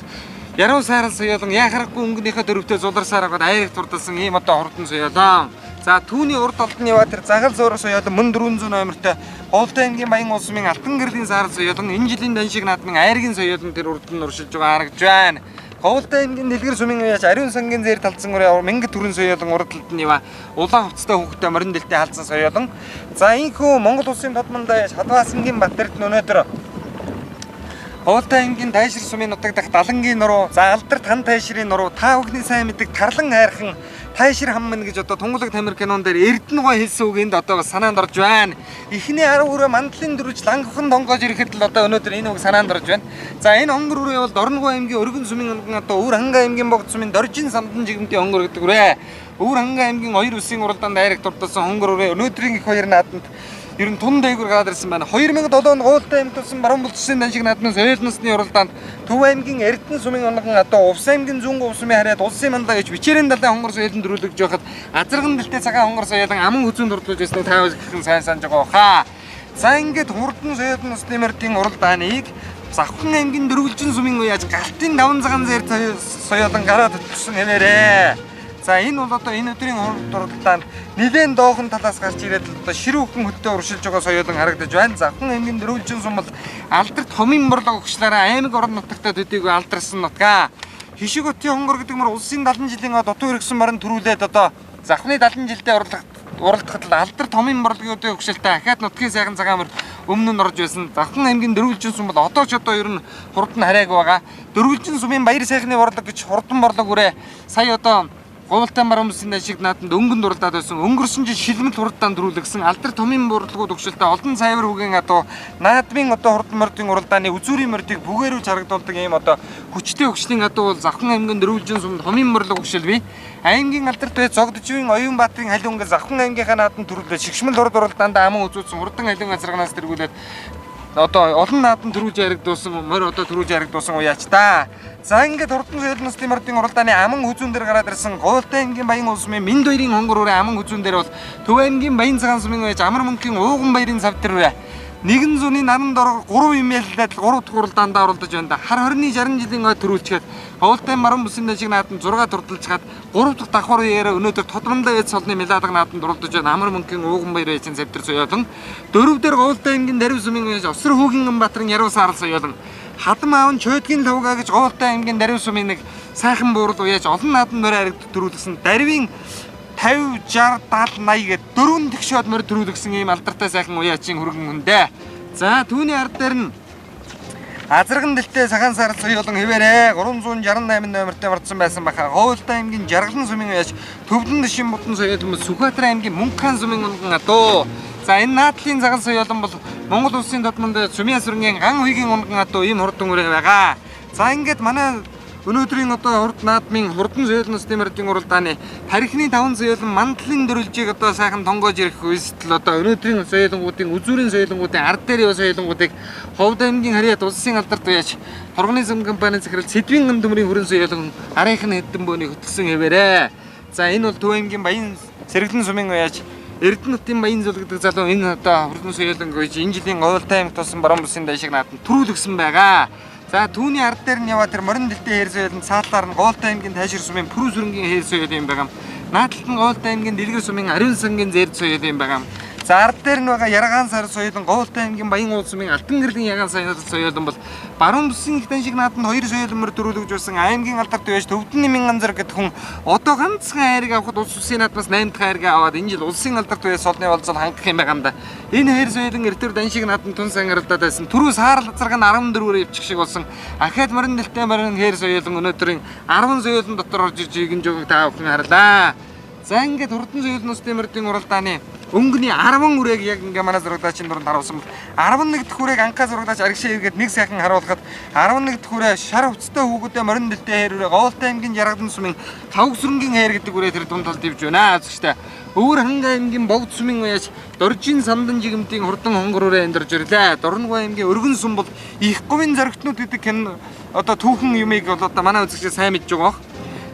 Яруу саарал соёолон яхарахгүй өнгөнийхөө дөрөвтэй зуларсаар аваад айраг турдалсан ийм одоо хурдан соёолон. За түүний урд талд нь яваа тэр загал зуурах соёолон мөн 400 номертой Говьд аймгийн Баян улс сумын Алтан гэрлийн саарал соёолон энэ жилийн даншиг наадмын айргийн соёолон тэр урд нь уршилж байгаа харагдж байна. Говьлтай аймгийн Дэлгэр сумын уяаж Ариун сангийн зээр талдсан өрөө Мэнгит төрөн соёолон урд талд нь ява улаан хувцастай хүүхдэд морин дэлтэй халдсан соёолон. За ийхүү Монгол улсын тодмондоо Шадвааснгийн Батэрд өнөөдөр Говьлтай аймгийн Тайшир сумын нутаг дахь Далангийн нуруу, за Алдарт хан Тайширын нуруу та бүхний сайн мэддэг Тарлан хайрхан Тайшир хам мэн гэж одоо Тунгалаг Тамир кинон дээр Эрдэнэгой хэлсэн үг энд одоо санаанд орж байна. Эхний 10 өрөө мандлын дөрвж лангхан донгоож ирэхэд л одоо өнөөдөр энэ үг санаанд орж байна. За энэ хонгор өрөө бол Дорногов аймгийн Өргөн сумын онгон одоо Өвөр ханга аймгийн Богд сумын Доржин самдан жигмтийн хонгор гэдэг үрээ. Өвөр ханга аймгийн 2 үсгийн уралдаанд дайрагт дурдсан хонгор өрөө өнөөдрийн их хоёр нааданд ер нь тун дээгүр гараад ирсэн байна. 2007 онд Говьлтай аймд тулсан баруун булчсын дан шиг наадмын соёл насны уралдаанд Төв аймгийн Эрдэнэ сумын онгон одоо Увс аймгийн Зүүн Увс сумын харьяат улсын мандаа гэж бичээрэн далайн хонгор соёлд дөрүүлж байхад азарган дэлтэй цагаан хонгор соёлын аман хүзүүнд дурдуулж байсныг та бүхэн сайн санаж байгаа хаа. За ингээд хурдан соёл насны мөрдийн уралдааныг Завхан аймгийн Дөрвөлжин сумын уяаж галтын даван цагаан зээр соёлон гараад ирсэн хэмээрээ. За энэ бол одоо энэ өдрийн уралдаанд нэлээд доохон талаас гарч ирээд одоо ширүүхэн хөттэй уршилж байгаа соёлон харагдаж байна. Завхан аймгийн Дөрвөлжин сум бол Алдарт хомын борлог өгчлаараа аймаг орон нутагтаа төдийгүй алдарсан нутгаа. Хишиг хотын хонгор гэдэг мөр улсын 70 жилийн дутуу хэрэгсэн морин төрүүлээд одоо Завхны 70 жилдээ уралдахад л Алдарт хомын борлогын өгшөлтэй ахаад нутгийн сайхан цагаан мөр өмнө нь орж байсан. Завхан аймгийн Дөрвөлжин сум бол одоо ч одоо ер нь хурдан харайг байгаа. Дөрвөлжин сумын баяр сайхны борлог гэж хурдан борлог үрээ сая одоо Говьлтай баруун бүсийн ашиг нааданд өнгөнд уралдаад байсан. Өнгөрсөн жил шилмэл хурдтаанд төрүүлсэн Алдарт хомын борлогууд өгшөлтэй олон цайвар үгийн адуу наадмын одоо хурдан мордын уралдааны үзүүрийн мордыг бүгээрүүлж харагдуулдаг ийм одоо хүчтэй өгшлийн адуу бол Завхан аймгийн Дөрвөлжин сумд хомын борлог өгшөл бий. Аймгийн Алдарт бай Зогдоживын Оюунбаатарын халиун гэл Завхан аймгийнхаа нааданд төрүүлээд шигшмэл уралдаанд аман үзүүлсэн хурдан халиун азарганаас тэргүүлээд одоо олон нааданд төрүүлж яригдуулсан морь одоо төрүүлж яригдуулсан уяач та. За ингээд хурдан соёл насны мордын уралдааны аман хүзүүн дээр гараад ирсэн Говьлтай аймгийн Баян улс сумын Минд баярын хонгор өрөө аман хүзүүн дээр бол Төв аймгийн Баян цагаан сумын уяаж Амар мөнхийн Ууган баярын сав дээр үрээ. Нэгэн зууны наран дор 3 имэйлдээд 3 дахь уралдаанд оролдож байна да. Хар 20-ны 60 жилийн ой төрүүлчихэд Говьлтай баруун бүсийн шиг нааданд 6 турдалж хаад 3 дахь давхар үеэрээ өнөөдөр тодромдоо яд солны меладаг нааданд оролдож байна. Амар мөнхийн Ууган баяр эзэн сав дээр соёолон. Дөрөв дээр Говьлтай аймгийн Дарив сумын уяаж Осор хүүгийн Ганбаатарын Яруу саарал соёолон. Хадам аав нь Чойдгийн лавга гэж Говьлтай аймгийн Дарив сумын нэг сайхан буурал уяаж олон нааданд морь харигд төрүүлсэн. Даривын 50 60 70 80 гээд 4 тэгшээд морь төрүүлсэн ийм алдартай сайхан уяачийн хөргөн хүндээ. За түүний ард дээр нь азарган дэлтэй цагаан сар соёолон хэвээрээ 368 номертой мордсон байсан баха. Говьлтай аймгийн Жаргалан сумын уяаж Төвдөн дэшин будан соёолон Сүхбаатар аймгийн Мөнххан сумын онгон адуу. За энэ наадлын цагаан соёолон бол Монгол улсын тодмонд Сумын сүрэнгийн Ган хуйгийн онгон адуу ийм хурдан үрээ байгаа. За ингээд манай өнөөдрийн одоо хурд наадмын хурдан соёл насны мордын уралдааны тарихны 5 соёолон мандлын дөрвөлжийг одоо сайхан тонгоож ирэх үстэл одоо өнөөдрийн соёлонгуудын үзүүрийн соёлонгуудын ард дээр яваа соёлонгуудыг Ховд аймгийн харьяат улсын алдарт уяаж Торгоны зам компани захирал Сэдвийн гам төмрийн хүрэн соёлон арийнхын хэдэн бөөний хөтлсөн хэвээрээ. За энэ бол Төв аймгийн Баян Сэргэлэн сумын уяаж Эрдэнэ нутгийн Баян зул гэдэг залуу энэ одоо хурдан соёлон гэж энэ жилийн Говьлтай аймагт тулсан баруун бүсийн дайшиг нааданд төрүүлсэн байгаа. За түүний ард дээр нь яваа тэр морин дэлтэй хэр соёлын цаатаар нь Говьлтай аймгийн Тайшир сумын Пүрэв сүрэнгийн хэр соёл юм байгаа. Наадталд нь Говьлтай аймгийн Дэлгэр сумын Ариун сангийн зээр соёл юм байгаа. За ард дээр нь байгаа Ярагаан сар соёлын Говьлтай аймгийн Баян улс сумын Алтан гэрлийн Ягаан соёлон бол баруун бүсийн их дан шиг нааданд 2 соёлмөр төрүүлж байсан аймгийн алдарт байж Төвдний мянган зэрэг гэдэг хүн одоо ганцхан хайрыг авахд улс улсын наадмаас 8 дахь хайрыг аваад энэ жил улсын алдарт байж солны болцол хангах юм байгаа юм да. Энэ хайр соёлын эртэр дан шиг нааданд тун сан аралдаад байсан. Түрүү саарал азарга нь 14-өр явчих шиг болсон. Ахаад морин дэлтэй морин хайр соёлон өнөөдрийн 10 соёлон дотор орж ирж игэн жог та бүхэн харлаа. За ингээд хурдан соёл насны мордын уралдааны өнгөний 10 үрээг яг ингээ манай зурагдаачийн дунд харуулсан бол 11 дахь үрээг анхаа зурагдаач аргишаа эргээд нэг сайхан харуулхад 11 дахь үрээ шар хувцастай хүүгүүдээ морин дэлтэй хайр үрээ Говьлтай аймгийн Жаргалан сумын Тавг сүрэнгийн хайр гэдэг үрээ тэр дунд талд ивж байна зүгтээ. Өвөр ханга аймгийн Богд сумын уяаж Доржин самдан жигмтийн хурдан хонгор үрээ эндэрж ирлээ. Дорногов аймгийн Өргөн сум бол их говийн зоригтнууд гэдэг энэ одоо түүхэн юмыг бол одоо манай үзэгчид сайн мэдж байгаа.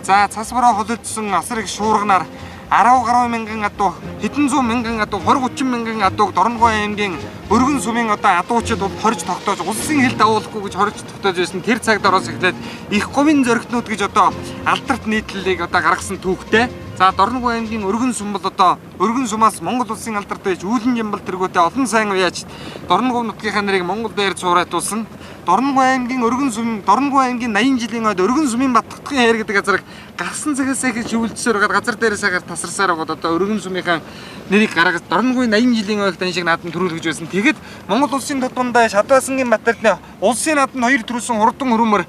За цас бороо холилдсон асар их шуурганаар 10 гаруй мянган адуу, хэдэн зуун мянган адуу, 20 30 мянган адууг Дорногов аймгийн Өргөн сумын одоо адуучид бол хорж тогтоож улсын хил дагуулахгүй гэж хорж тогтоож байсан. Тэр цагт ороос эхлээд их говийн зоригтнууд гэж одоо алдарт нийтлэлийг одоо гаргасан түүхтэй. За Дорногов аймгийн Өргөн сум бол одоо Өргөн сумаас Монгол улсын алдарт байж Үүлэн Жамбал тэргүүтээ олон сайн уяаж Дорногов нутгийнхаа нэрийг Монгол дээр цуурайтуулсан. Дорногов аймгийн Өргөн сүм, Дорногов аймгийн 80 жилийн ойд Өргөн сүмийн Баттгын хайр гэдэг газарыг гарсан цагаас эхэлж хөвөлдсөөр байгаа газар дээрээс агаар тасарсаар байгаа одоо Өргөн сүмийнхаа нэрийг гаргаж Дорноговын 80 жилийн ойд тань шиг наадам төрүүлж байсан. Тэгэд Монгол улсын тутамдаа Шавдаасангийн Батэрдны улсын наадамд 2 төрүүлсэн хурдан хөрөмөр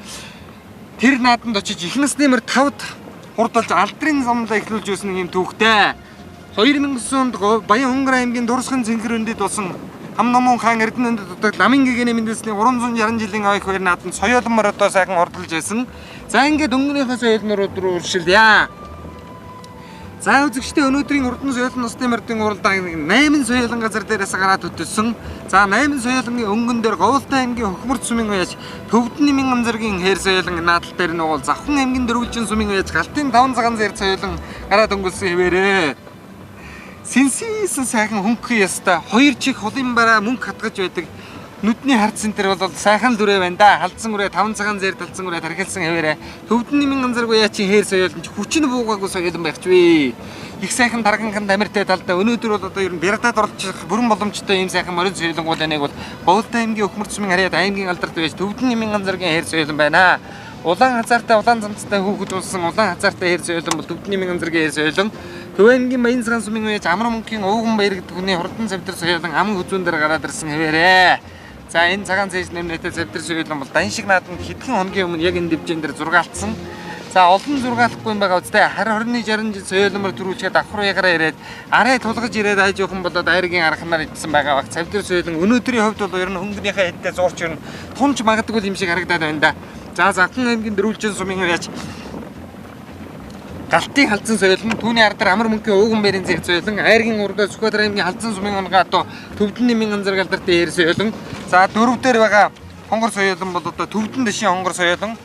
тэр наадамд очиж их насны мөр 5-д хурдалж алдрын замдаа эхлүүлж байсан юм түүхтэй. 2009 онд Баян Хонгор аймгийн Дурсгын цэнхэр өндөд болсон Хам номон хаан Эрдэнэнд дутагд Ламын гэгэний мэндэлсний 360 жилийн ойх хоёр наадамд соёолмор одоо сайхан ордолж байсан. За ингээд өнгөнийхөө соёолнорууд руу үргэлжилье. За үзэгчдээ өнөөдрийн урдан соёлын насны мордын уралдаан 8 соёлын газар дээрээс гараад хөтөлсөн. За 8 соёлын өнгөн дээр Говьлтай аймгийн Хөхмөрт сүмийн уяж, Төвдөн нэмийн амзаргийн хээр соёлын наадал дээр нугуул Завхан аймгийн Дөрвөлжин сүмийн уяж, Галтын 5 цагаан зэр соёлын гараад өнгөлсөн хэвээрээ. Сэнсийсэн сайхан хөнгөн яста 2 чих хулын бараа мөнгө хатгаж байдаг нүдний харц центр бол сайхан дүрээ байна да. Халдсан үрээ 5 цагаан зэр талцсан үрээ тархилсан хэвээрээ. Төвдөн нэмийн амзаргүй яачи хээр соёлын хүчин буугаагүй соёлон байхч вэ. Их сайхан тарганхан тамиртай талдаа өнөөдөр бол одоо ер нь бярдад оролцох бүрэн боломжтой ийм сайхан морин соёлонгууд энийг бол Говьлтай аймгийн Хөхмөрт сүмийн харьяат аймгийн алдарт байж Төвдөн нэмийн амзаргийн хээр соёлон байна. Улаан хазаартай улаан замцтай хүүхэд болсон улаан хазаартай хээр соёлон бол Төвдөн нэмийн амзаргийн хээр соёлон. Төв аймгийн Баян цагаан сүмийн уяж Амар мөнхийн өвгөн баяр гэдэг хүний хурдан цавдар соёлон аман хүзүүн дээр гараад ирсэн хэвээрээ. За энэ цагаан цэж нэмнэтэй цавдар соёлон бол дан шиг наадамд хэдхэн хоногийн өмнө яг энэ дэвжэн дээр зургаалтсан. За олон зургаалахгүй юм байгаа үстэй хар 20-60 жил соёлмор төрүүлчихэд давхар ягараа ирээд арай тулгаж ирээд айж явхан болоод айргийн арганаар идсэн байгаа баг. Цавдар соёлон өнөөдрийн хувьд бол ер нь хөнгөнийхөө хэдтэй зурч ер нь тунж магадгүй юм шиг харагдаад байна да. За Завхан аймгийн Дөрвөлжин сүмийн уяж Галтын халдсан соёлон, түүний ардар Амар мөнхийн өвгөн баярын зэрэг соёлон, айргийн урдаа Сүхбаатар аймгийн халдсан сүмийн онгаа одоо Төвдөн нэмийн амзар алдартай ээр соёлон. За дөрөв дээр байгаа хонгор соёлон бол одоо Төвдөн дэшийн хонгор соёлон.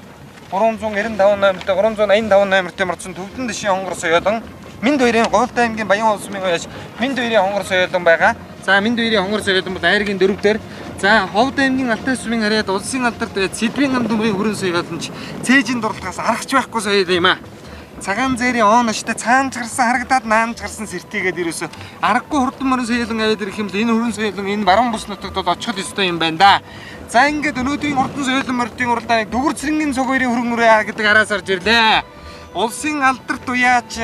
395 номертой 385 номертой марцсан Төвдөн дэшийн хонгор соёлон. Минд хоёрын Говьлтай аймгийн Баян хоол сүмийн уяж Минд хоёрын хонгор соёлон байгаа. За Минд хоёрын хонгор соёлон бол айргийн дөрөв дээр. За Ховд аймгийн Алтай сүмийн харьяат улсын алдарт байж Сэдвийн гамдмын хүрэн соёлонч цээжийн дурлахаас аргач байхгүй соёл юм аа. Цагаан зээрийн оон аштай цаанч гарсан харагдаад наанч гарсан сэртийгээд ерөөсө аргагүй хурдан морин соёлон аваад ирэх юм л энэ хүрэн соёлон энэ баруун бус нутагт бол очиход ёстой юм байна да. За ингээд өнөөдрийн хурдан соёлон мордын уралдааны Дүгүр цэрэнгийн цог хоёрын хөрөнгө үрээ гэдэг араас орж ирлээ. Улсын алдарт уяач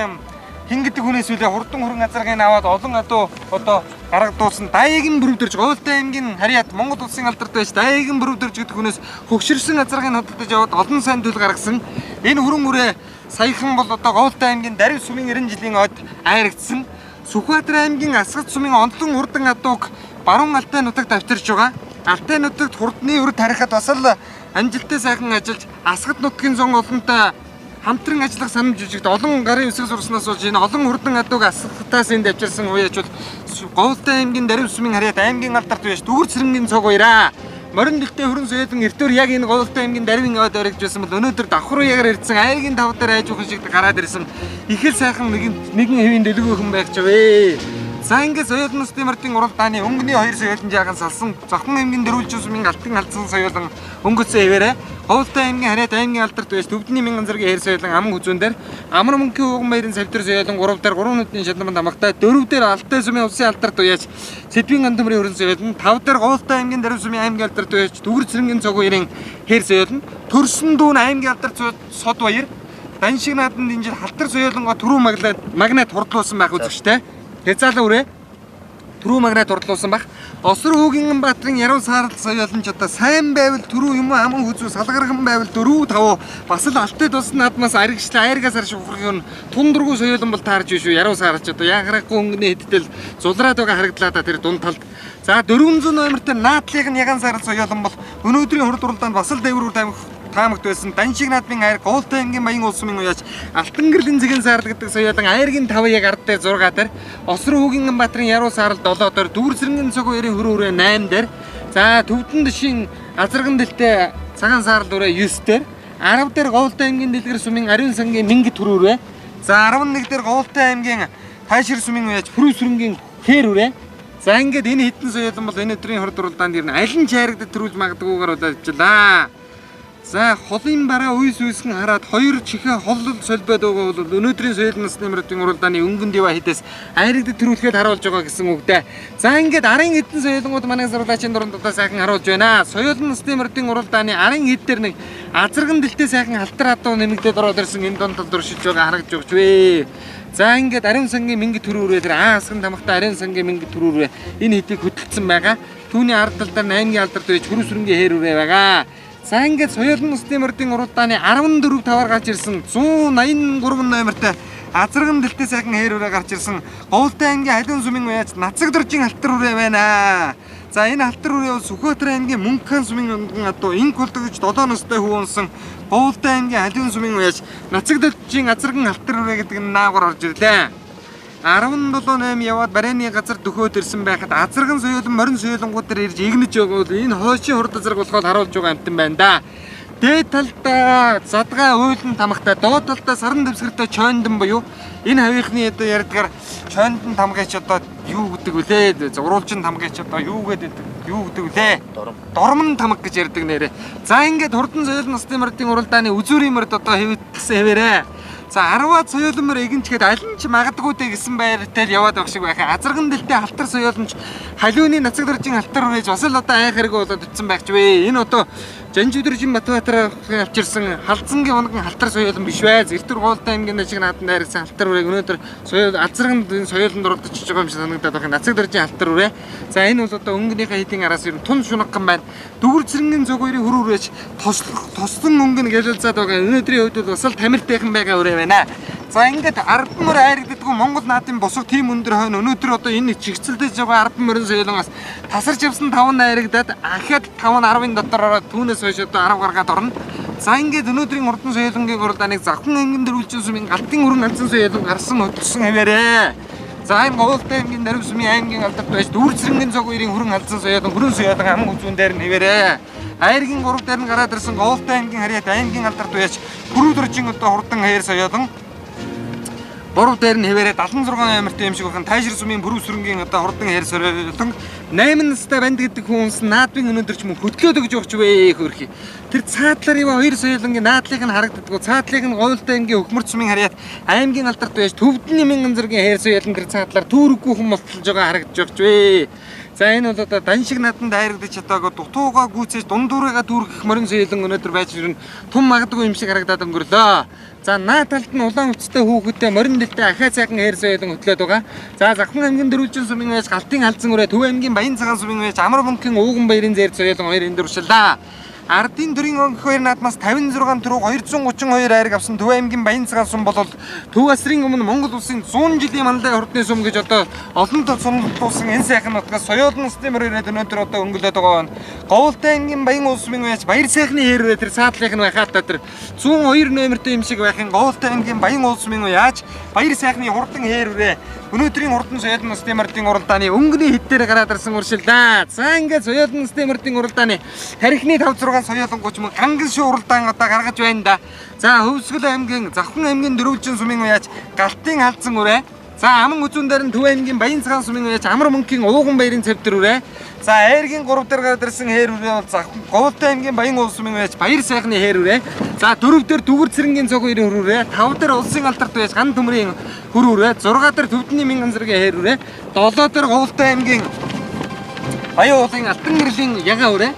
хин гэдэг хүнээс үлээ хурдан хөрөнгө азаргыг аваад олон одоо гаргадуулсан Даягийн бүрөвдөрж Говьлтай аймгийн харьяат Монгол улсын алдарт байж Даягийн бүрөвдөрж гэдэг хүнээс хөгшөрсөн азаргыг хөдөлж яваад олон сайн төлөв гаргасан. Энэ хөрөнгө үрээ саяхан бол одоо Говьлтай аймгийн Дарив сүмийн 90 жилийн ойд айрагдсан. Сүхбаатар аймгийн Асгат сүмийн онлон хурдан адууг баруун Алтай нутагт авчирч байгаа. Алтай нутагт хурдны үр тарихад бас л амжилттай сайхан ажиллаж Асгат нутгийн зон олонтой хамтран ажиллах санамж жүжигт олон гарын үсэг сурснаас болж энэ олон хурдан адууг Асгатаас энд авчирсан уяж бол Говьлтай аймгийн Дарив сүмийн харьяат аймгийн алдарт байж Дүгүр цэрэнгийн цог хоёраа морин дэлтэй хөрөн соёлон эртөөр яг энэ Говьлтай аймгийн Дарвин аваад өргөжсэн бол өнөөдөр давхар ягаар ирсэн айгийн тав дээр айж ухын шиг гараад ирсэн их л сайхан нэгэн хэвийн дэлгүүхэн байх ч вэ. За ингээд соёлын насны мордын уралдааны өнгөний 2 соёлын жаахан салсан Завхан аймгийн Дөрвөлжин сүмийн Галтын халдсан соёлон өнгөцсөн хэвээрээ Говьлтай аймгийн харьяат аймгийн алдарт байж Төвдөн нэмийн амзаргийн хээр соёлон аман хүзүүн дээр Амар мөнхийн өвгөн баярын цавдар соёлон 3 дээр 3 нүдний шалманд амагтай 4 дээр Алтай сүмийн улсын алдарт уяж Сэдвийн гамдмын хүрэн соёлон 5 дээр Говьлтай аймгийн Дарив сүмийн аймгийн алдарт байж Дүгүр цэрэнгийн цог хоёрын хээр соёлон Төрсөн дүүн аймгийн алдарт сод баяр дан шиг нааданд энэ жил халтар соёлонгоо түрүү магнат хурдлуулсан байх үзэгчтэй. Хязаалаа үрээ түрүү магнат хурдлуулсан баг. Осор хүүгийн Баатрын яруу саарал соёлонч одоо сайн байвал түрүү юм аман хүзүү салгархан байвал 4 5 бас л Алтай тулсан наадмаас аригчлаа айргаас арш ухрахын тундургүй соёлон бол таарж биш үү яруу сааралч одоо ягарахгүй өнгөний хэдтэл зулраад байгаа харагдлаа та тэр дунд талд. За 400 номертой наадлын ягаан саарал соёлон бол өнөөдрийн хурд уралдаанд бас л дэврүүр таамагт байсан дан шиг наадмын айр Говьлтай аймгийн Баян улс сүмийн уяж Алтан гэрлийн зэгийн саарал гэдэг соёлон айргийн 5 яг ард дээр 6 дээр Осор хүүгийн Баатрын яруу саарал 7 дээр Дүгүр цэрэнгийн цог хоёрын хөрөө үрээ 8 дээр за Төвдөн дэшийн азарган дэлтэй цагаан саарал үрээ 9 дээр 10 дээр Говьлтай аймгийн Дэлгэр сүмийн Ариун сангийн Мингэт хөрөө үрээ за 11 дээр Говьлтай аймгийн Тайшир сүмийн уяж Хүрүү сүрэнгийн хээр үрээ. За ингээд энэ хэдэн соёлон бол энэ өдрийн хурд уралдаанд ирнэ аль нь чайрагдад төрүүлж магадгүйгээр удаачлаа. За холын бараа үйс үйсгэн хараад хоёр чихээ холлол солбоод байгаа бол өнөөдрийн соёлын насны мөрөдийн уралдааны өнгөн дива хідээс айрагдд төрүүлэхэд харуулж байгаа гэсэн үг дээ. За ингээд арын хэдэн соёлонгууд манай сургуулийн дундаа сайхан харуулж байна. Соёлын насны мөрөдийн уралдааны арын хэд дээр нэг азарган дэлтэй сайхан алтар адуу нэмэгдээд ороод ирсэн энэ донд туршиж байгаа харагдж байгаа ч вэ. За ингээд ариун сангийн мэнгит төрүүрээ тэр аасган тамхтай ариун сангийн мэнгит төрүүрээ энэ хэдийг хөдөлсөн байгаа. Түүний ард талдаар 8-гийн алдарт байж хөрөсрөнгийн хээрүүрээ байгаа. За ингээд соёлын насны мөрөдийн уралдааны 14 таваар гарч ирсэн 183 номертой азарган дэлтэй сайхан хээрүүрээ гарч ирсэн Говьтай аймгийн Халиун сумын уяач Нацагдоржийн алтар үрээ байна. За энэ алтар үрээ бол Сүхбаатар аймгийн Мөнгөн сумын өнгөн адуу инх болдогч 7 настай хүү унсан Говьтай аймгийн Халиун сумын уяач Нацагдоржийн азарган алтар үрээ гэдэг нь наагур орж ирлээ. 17-8 яваад барайны газар дөхөөд ирсэн байхад азарган соёлын морин соёлонгууд дээр ирж игнэж байгаа бол энэ хойшийн хурд азарг болоход харуулж байгаа амтан байна да. Дээд талдаа задгаа уйлан тамхтай, доод талдаа саран дэвсгэртэй чойндон буюу энэ хавийнхны одоо ярьдгаар чойндон тамгаач одоо юу гэдэг вүлээ? Зурулжин тамгаач одоо юу гэдэг вүлээ? Дормон тамга гэж ярьдаг нэрээ. За ингээд хурдан соёлын насны мөрөдийн уралдааны үзүүрийн мөрөд одоо хэвтсэн хэвээрээ. За 10-аад соёлын мөр эгэнчгээд аль нь ч магадгүй дээ гэсэн байртай л яваад байх шиг байхаа. Азарган дэлтэй алтар соёлонч халиуны Нацагдоржийн алтар үрээж бас л одоо айх хэрэггүй болоод утсан байх ч вэ. Энэ одоо Жанжидөржин Батбаатар авчирсан халдсангийн унган алтар соёлон биш вэ. Зэртэр Говьтай аймгийн нажиг наадан дайрсан алтар үрийг өнөөдөр соёл азарган соёлонд оролцож байгаа юм шиг санагдаад байна. Нацагдоржийн алтар үрээ. За энэ бол одоо өнгөнийхөө хэдийн араас ер нь тун шунагхан байна. Дүгүр цэрэнгийн цог хоёрын хөр үрээж тослон өнгөн гэлэлцээд байгаа. Өнөөдрийн хувьд бол бас л тамиртайхан байгаа үрээ байна. За ингээд ардан мөр айрагддаггүй Монгол наадын босго тийм өндөр хойно өнөөдөр одоо энэ чигцэлдэж байгаа ардан мөрийн соёлонгоос тасарч явсан 5 айрагдаад ахаад 5-10-ын дотор ороод түүнээс хойш одоо 10 гаргаад орно. За ингээд өнөөдрийн урдан соёлонгийн уралдааныг Завхан аймгийн дөрвөлжин сумын Галтын өрн ганцхан соёлон гарсан хөдөлсөн хэвээрээ. За энэ Говьтай аймгийн Нарив сумын аймгийн алдарт байж Дүр цэрэнгийн цог хоёрын хүрэн алдсан соёлон хүрэн соёлон ам үзүүн дээр нь хэвээрээ. Айргийн 3 дээр нь гараад ирсэн Говьтай аймгийн Харьяат аймгийн алдарт байж Хүрүүдөржин одоо хурдан хаяр соёлон 3 дээр нь хэвээрээ 76 номертой юм шиг байна. Тайшир сумын Бүрүүсрэнгийн одоо хурдан хаяр соёлон 8 настай банд гэдэг хүнс наадмын өнөөдөр ч мөн хөтлөөд өгж явах ч вэ хөрхий. Тэр цаатлаар ива хоёр соёлонгийн наадлыг нь харагддаггүй. Цаатлыг нь Говьтай аймгийн Хөхмөрт сумын Харьяат аймгийн алдарт байж Төвдний мянган зэргийн хаяр соёлон тэр цаатлаар түүрэггүй хүн болтолж байгаа харагдж явах ч вэ. За энэ бол одоо дан шиг наданд дайрагдаж чадаагүй дутуугаа гүйцээж дундуурыгаа дүүргэх морин соёлон өнөөдөр байж ирнэ тун магадгүй юм шиг харагдаад өнгөрлөө. За наа талд нь улаан уцтай хүүхэдтэй морин дэлтэй ахаа цайхан хаяр соёлон хөтлөөд байгаа. За Завхан аймгийн дөрвөлжин сумын байж Галтын халдсан үрээ Төв аймгийн Баян цагаан сумын байж Амар мөнхийн ууган баярын зээр соёлон хоёр энэ дөрвшиллаа. Ардын төрийн онх хоёр наадмаас 56 төрөг 232 айраг авсан Төв аймгийн Баян цагаан сум бол Төв асрын өмнө Монгол улсын 100 жилийн манлай хурдны сум гэж одоо олон тоо сонирхолтуулсан энэ сайхан нутгаас соёлын насны мөр ирээд өнөөдөр одоо өнгөлөөд байгаа байна. Говьтай аймгийн Баян улс сумын байж Баяр сайхны хэрвээ тэр саадлынх нь байхаатаа тэр 102 номертой юм шиг байхын Говьтай аймгийн Баян улс сумын яаж Баяр сайхны хурдан хэрвээ өнөөдрийн хурдан соёлын насны мөрдийн уралдааны өнгөний хэд дээр гараад ирсэн уршилдаа. За ингээд соёлын насны мөрдийн уралдааны тарихны 5-6 соёлонгууч мөн ганган шуу уралдаан одоо гаргаж байна да. За Хөвсгөл аймгийн Завхан аймгийн дөрвөлжин сумын уяач Галтын халдсан үрээ. За аман үзүүн дээр нь Төв аймгийн Баян цагаан сумын уяач Амар мөнхийн ууган баярын цавтар үрээ. За айргийн 3 дээр гараад ирсэн хээр үрээ бол Говьтай аймгийн Баян улс сумын уяач Баяр сайхны хээр үрээ. За 4 дээр Дүгүр цэрэнгийн цог хоёрын хөр үрээ. 5 дээр улсын алдарт байж Ган төмрийн хөр үрээ. 6 дээр Төвдний мянган зэргийн хээр үрээ. 7 дээр Говьтай аймгийн Баян уулын Алтан гэрлийн яга үрээ.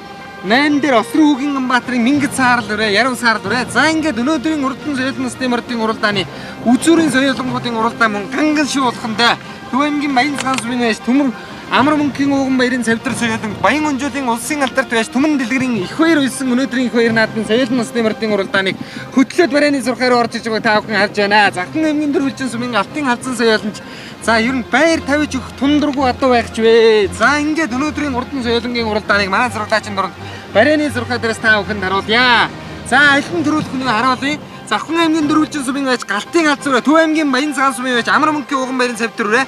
8 дээр Осрын үгийн Ганбаатарын Мингэд саарл үрээ, Яруу саарл үрээ. За ингээд өнөөдрийн урдан соёлын насны мөрдийн уралдааны үзүүрийн соёлонгуудын уралдаан мөн ганган шүү болохондоо Төв аймгийн Баян цагаан сумын байж Төмөр Амар мөнхийн ууган баярын цавтар соёлон Баян өнжөөлийн улсын алдарт байж Түмэн дэлгэрийн их баяр үйсэн өнөөдрийн их баяр наадмын соёлын насны мөрдийн уралдааныг хөтлөөд барайны зурхаар орж иж байгааг та бүхэн харж байна. Завхан аймгийн дөрвөлжин сумын Алтын халдсан соёлонч за ер нь байр тавьж өгөх тундургүй адуу байх ч вэ. За ингээд өнөөдрийн урдан соёлонгийн уралдааныг манай зургаачин дунд барайны зурхаа дээрээс та бүхэнд харуулъя. За аль нь төрүүлэх нь харуулъя. Завхан аймгийн дөрвөлжин сумын байж Галтын халдсан Төв аймгийн Баян цагаан сумын байж Амар мөнхийн ууган баярын цавтар үрээ.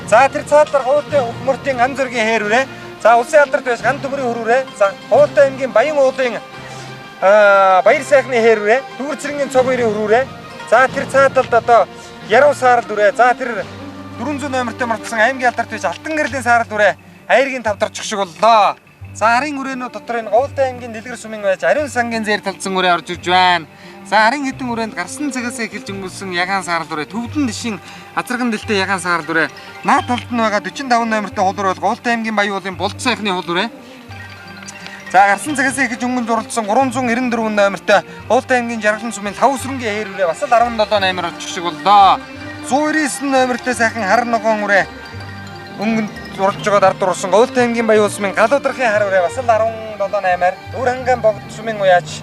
За тэр цаатлаар Говьтай Хөхмөртийн ан зөргийн хээр үрээ. За улсын алдарт байж Ган төмрийн хөр үрээ. За Говьтай аймгийн Баян уулын Баяр сайхны хээр үрээ. Дүгүр цэрэнгийн цог хоёрын хөр үрээ. За тэр цаатлалд одоо Яруу саарл үрээ. За тэр 400 номертой мартсан аймгийн алдарт байж Алтан гэрлийн саарл үрээ. Айргийн 5 дорчих шиг боллоо. За арын үрээнүүд дотор энэ Говьлтай аймгийн Дэлгэр сумын байж Ариун сангийн зээр талдсан үрээ орж ирж байна. За арын хэдэн үрээнд гарсан цагаас эхэлж өнгөрсөн ягаан саарал үрээ төвдөн дишин азарган дэлтэй ягаан саарал үрээ наад талд нь байгаа 45 номертой хул үрээ бол Говьлтай аймгийн баян уулын Болд сайхны хул үрээ. За гарсан цагаас эхэлж өнгөнд зуралдсан 394 номертой Говьлтай аймгийн Жаргалан сумын 5 өсрөнгийн хээр үрээ бас л 17 номер очих шиг боллоо. 199 номертой сайхан хар ногоон үрээ өнгөнд зурж байгаа ард урсан Говьлтай аймгийн баян сумын Галуудрахын хар үрээ бас л 17-8-аар Өвөр ханган богд сумын уяач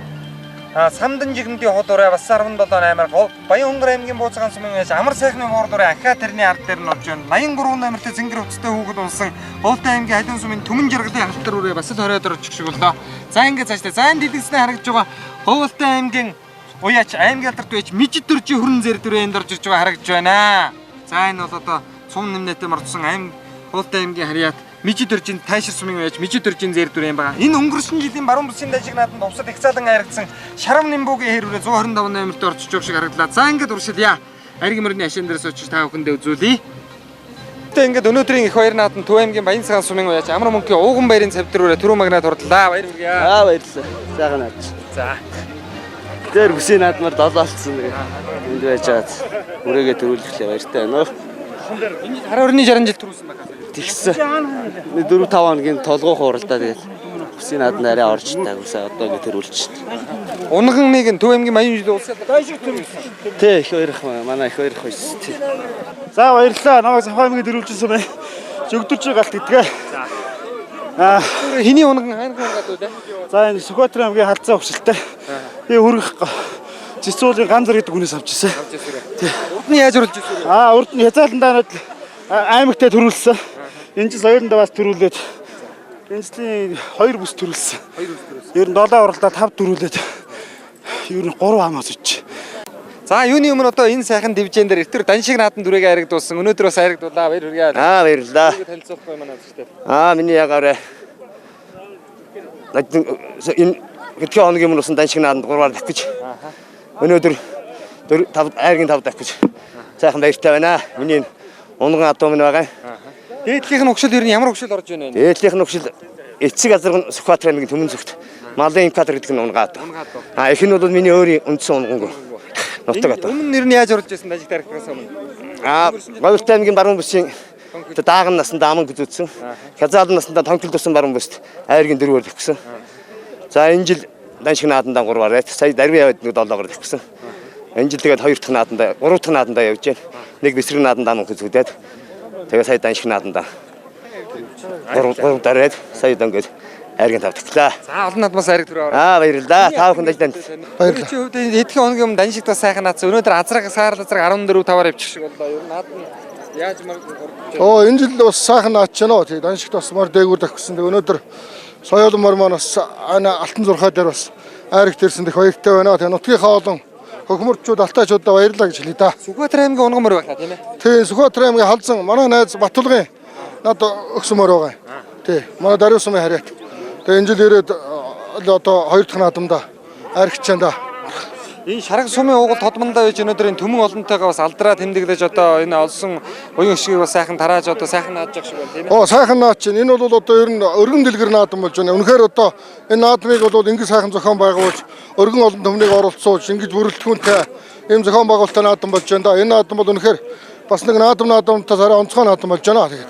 Самдан жигнэдийн хул үрээ бас 17-8-аар Баян Хонгор аймгийн Бууцгаан сумын уяач Амар сайхны хурд үрээ Анхаа тэрний ард дээр нь орж байна. 83 номертой Цэнгэр хувцастай хүүхэд унсан Говьлтай аймгийн Халиун сумын Түмэн Жаргалын халтар үрээ бас л 20-д орчих шиг боллоо. За ингээд цаашдаа зайн дэлгэцнээ харагдж байгаа Говьлтай аймгийн уяач аймгийн алдарт байж Мижид дөржийн хүрэн зэр дүрээ энд орж ирж байгаа харагдж байна. За энэ бол одоо цум нэмнэтэй мордсон Говьлтай аймгийн харьяат Мижид дөржийн тайшир сумын уяач Мижид дөржийн зэр дүрээ юм байна. Энэ өнгөрсөн жилийн баруун бүсийн дажиг нааданд увсад их цаалан хайрагдсан Шарам Нимбугийн хэрүүрээ 125 номерт орчиж байгаа шиг харагдлаа. За ингээд уршилъя. Ариг мөрний ашин дээрээс очиж та бүхэндээ үзүүлье. Тэ ингээд өнөөдрийн их баяр нааданд Төв аймгийн Баянцгаан сумын уяач Амар мөнхийн ууган баярын цавдар үрээ түрүү магнад хурлаа. Баяр хүргэе. Баярлалаа. Сайхан наач. За. Тэр бүсийн наадмаар долоолцсон нэг энд байж чад. Үрээгээ төрүүлэхлээр баяртай байна. Энэ 12-ны 60 жил төрүүлсэн байна. Тэгсэн. 4-5 хоногийн толгой хууралдаа тэгээд бүсийн наадмаар арай орж тагсаа одоо ингэ төрүүлчихсэн. Унган нэг Төв аймгийн Баян жилийн улсад дайшиг төрүүлсэн. Тэ их баярх манай их баярх байсан. За баярлалаа. Намайг Сахаа аймгийн төрүүлжсэн байна. Жөгдөрч галт гэдгээ. Хэний унган хайрхан унгаад үү те? За энэ Сүхбаатар аймгийн халдцаа өвчлөлтэй. Би хүргэх Цэцүүлийн Ганзар гэдэг хүнээс авчихсан. Тий. Урд нь яаж урилж ирсэн вэ? Урд нь Хязааландаа аймагтаа төрүүлсэн. Энэ жил соёлондоо бас төрүүлээд энэ жилийн 2 бүс төрүүлсэн. 2 бүс төрүүлсэн. Ер нь 7 уралдаа 5 төрүүлээд ер нь 3 хамаас үуч. За юуны өмнө одоо энэ сайхан дивжэн дээр эртэр даншиг наадан дүрэгээ харагдуулсан. Өнөөдөр бас харагдуулаа. Баяр хүргэе. Баярлалаа. Танилцуулах юм манай зүгтээ. Миний ягаарэ. Энэ хэдхэн хоногийн өмнө усан даншиг нааданд 3-аар дах гэж. Өнөөдөр 5 айргийн 5 дах гэж. Сайхан баяртай байна. Миний унган адуу минь байгаа. Дээдлийнх нь өгшөл ер нь ямар өгшөл орж байна вэ? Дээдлийнх нь өгшөл эцэг азарган Сүхбаатар аймгийн Түмэн зүгт Малын импатер гэдэг нь унгаад. Их нь бол миний өөрийн үндсэн унган. Нутаг ата. Өмнө нэр нь яаж орж ирсэн дажиг тарихаас өмнө? Говьлтай аймгийн баруун бүсийн дааган насанда аман үзүүлсэн. Хязаалан насанда тонхил тусан баруун бүст айргийн 4-оор төгсөн. За энэ жил даншиг наадандаа 3-аар сая дарвын яваад нэг 7-оор төгсөн. Энэ жил тэгээд 2 дахь наадандаа 3 дахь наадандаа явж байна. Нэг бэсрэг наадандаа аман үзүүлээд тэгээд сая даншиг наадандаа 3 дараад сая дөнгөд айргийн 5 төглөө. За олон надмаас айрг төрөө. Баярлалаа. Та бүхэнд танд. Баярлалаа. Чи хувьд хэдхэн хоногийн өмнө даншиг тас сайхан наацсан. Өнөөдөр азраг саарал азраг 14-5-аар явчих шиг боллоо. Ер нь наад нь яаж Энэ жил бас сайхан наач байна уу. Даншиг тас мар дээгүүр тагсан. Өнөөдөр соёлмор манаас алтан зурхай дээр бас айрг төрсөн дэх баяртай байна. Тэгээ нутгийнхаа олон хөхмөрчүүд алтайчуудаа баярлалаа гэж хэлье да. Сүхбаатар аймгийн унган мөр байна тийм ээ. Тий, Сүхбаатар аймгийн халдсан манай найз Батулгын над өгсөн мөр байгаа. Тий, манай Даруй сумын харьяат. Тэгээ энэ жил ирээд одоо 2 дахь наадамда айргч чанда. Энэ Шаргал сумын уугуул тодмондоо байж өнөөдөр энэ Түмэн олонтойгоо бас алдраа тэмдэглэж одоо энэ олсон уян өшгийг бас сайхан тарааж одоо сайхан нааж явах шиг байна тийм ээ. Сайхан наач чинь энэ бол одоо ер нь өргөн дэлгэр наадам болж байна. Үнэхээр одоо энэ наадмыг бол ингэ сайхан зохион байгуулж өргөн олон төмнийг оролцуулж ингэж бүрэлдэхүүнтэй ийм зохион байгуулалттай наадам болж байна да. Энэ наадам бол үнэхээр бас нэг наадамтаас арай онцгой наадам болж байна тэгээд.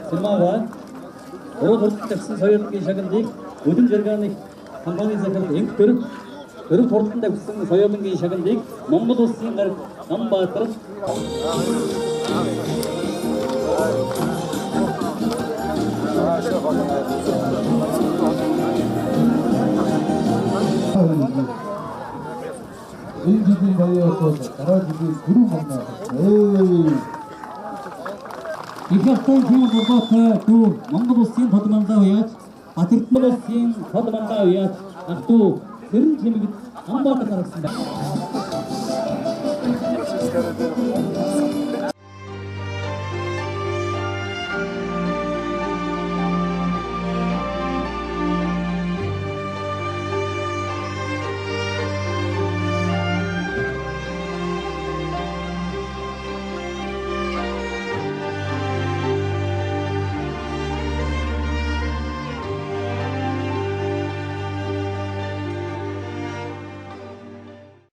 Сырмаға, ору тортықтықсын соятын шағындық, өтін жерғаны компания закарып ең көріп, тортында күсін соятын шағындық, мұңғы достығын нам батырып. Elgidi bayıyordu, karagidi guru manna. İkaftan kim burada tu Mongolostin tadımanda uyat, Atırtmolostin tadımanda uyat, Aktu serin kemik ambarda karasında.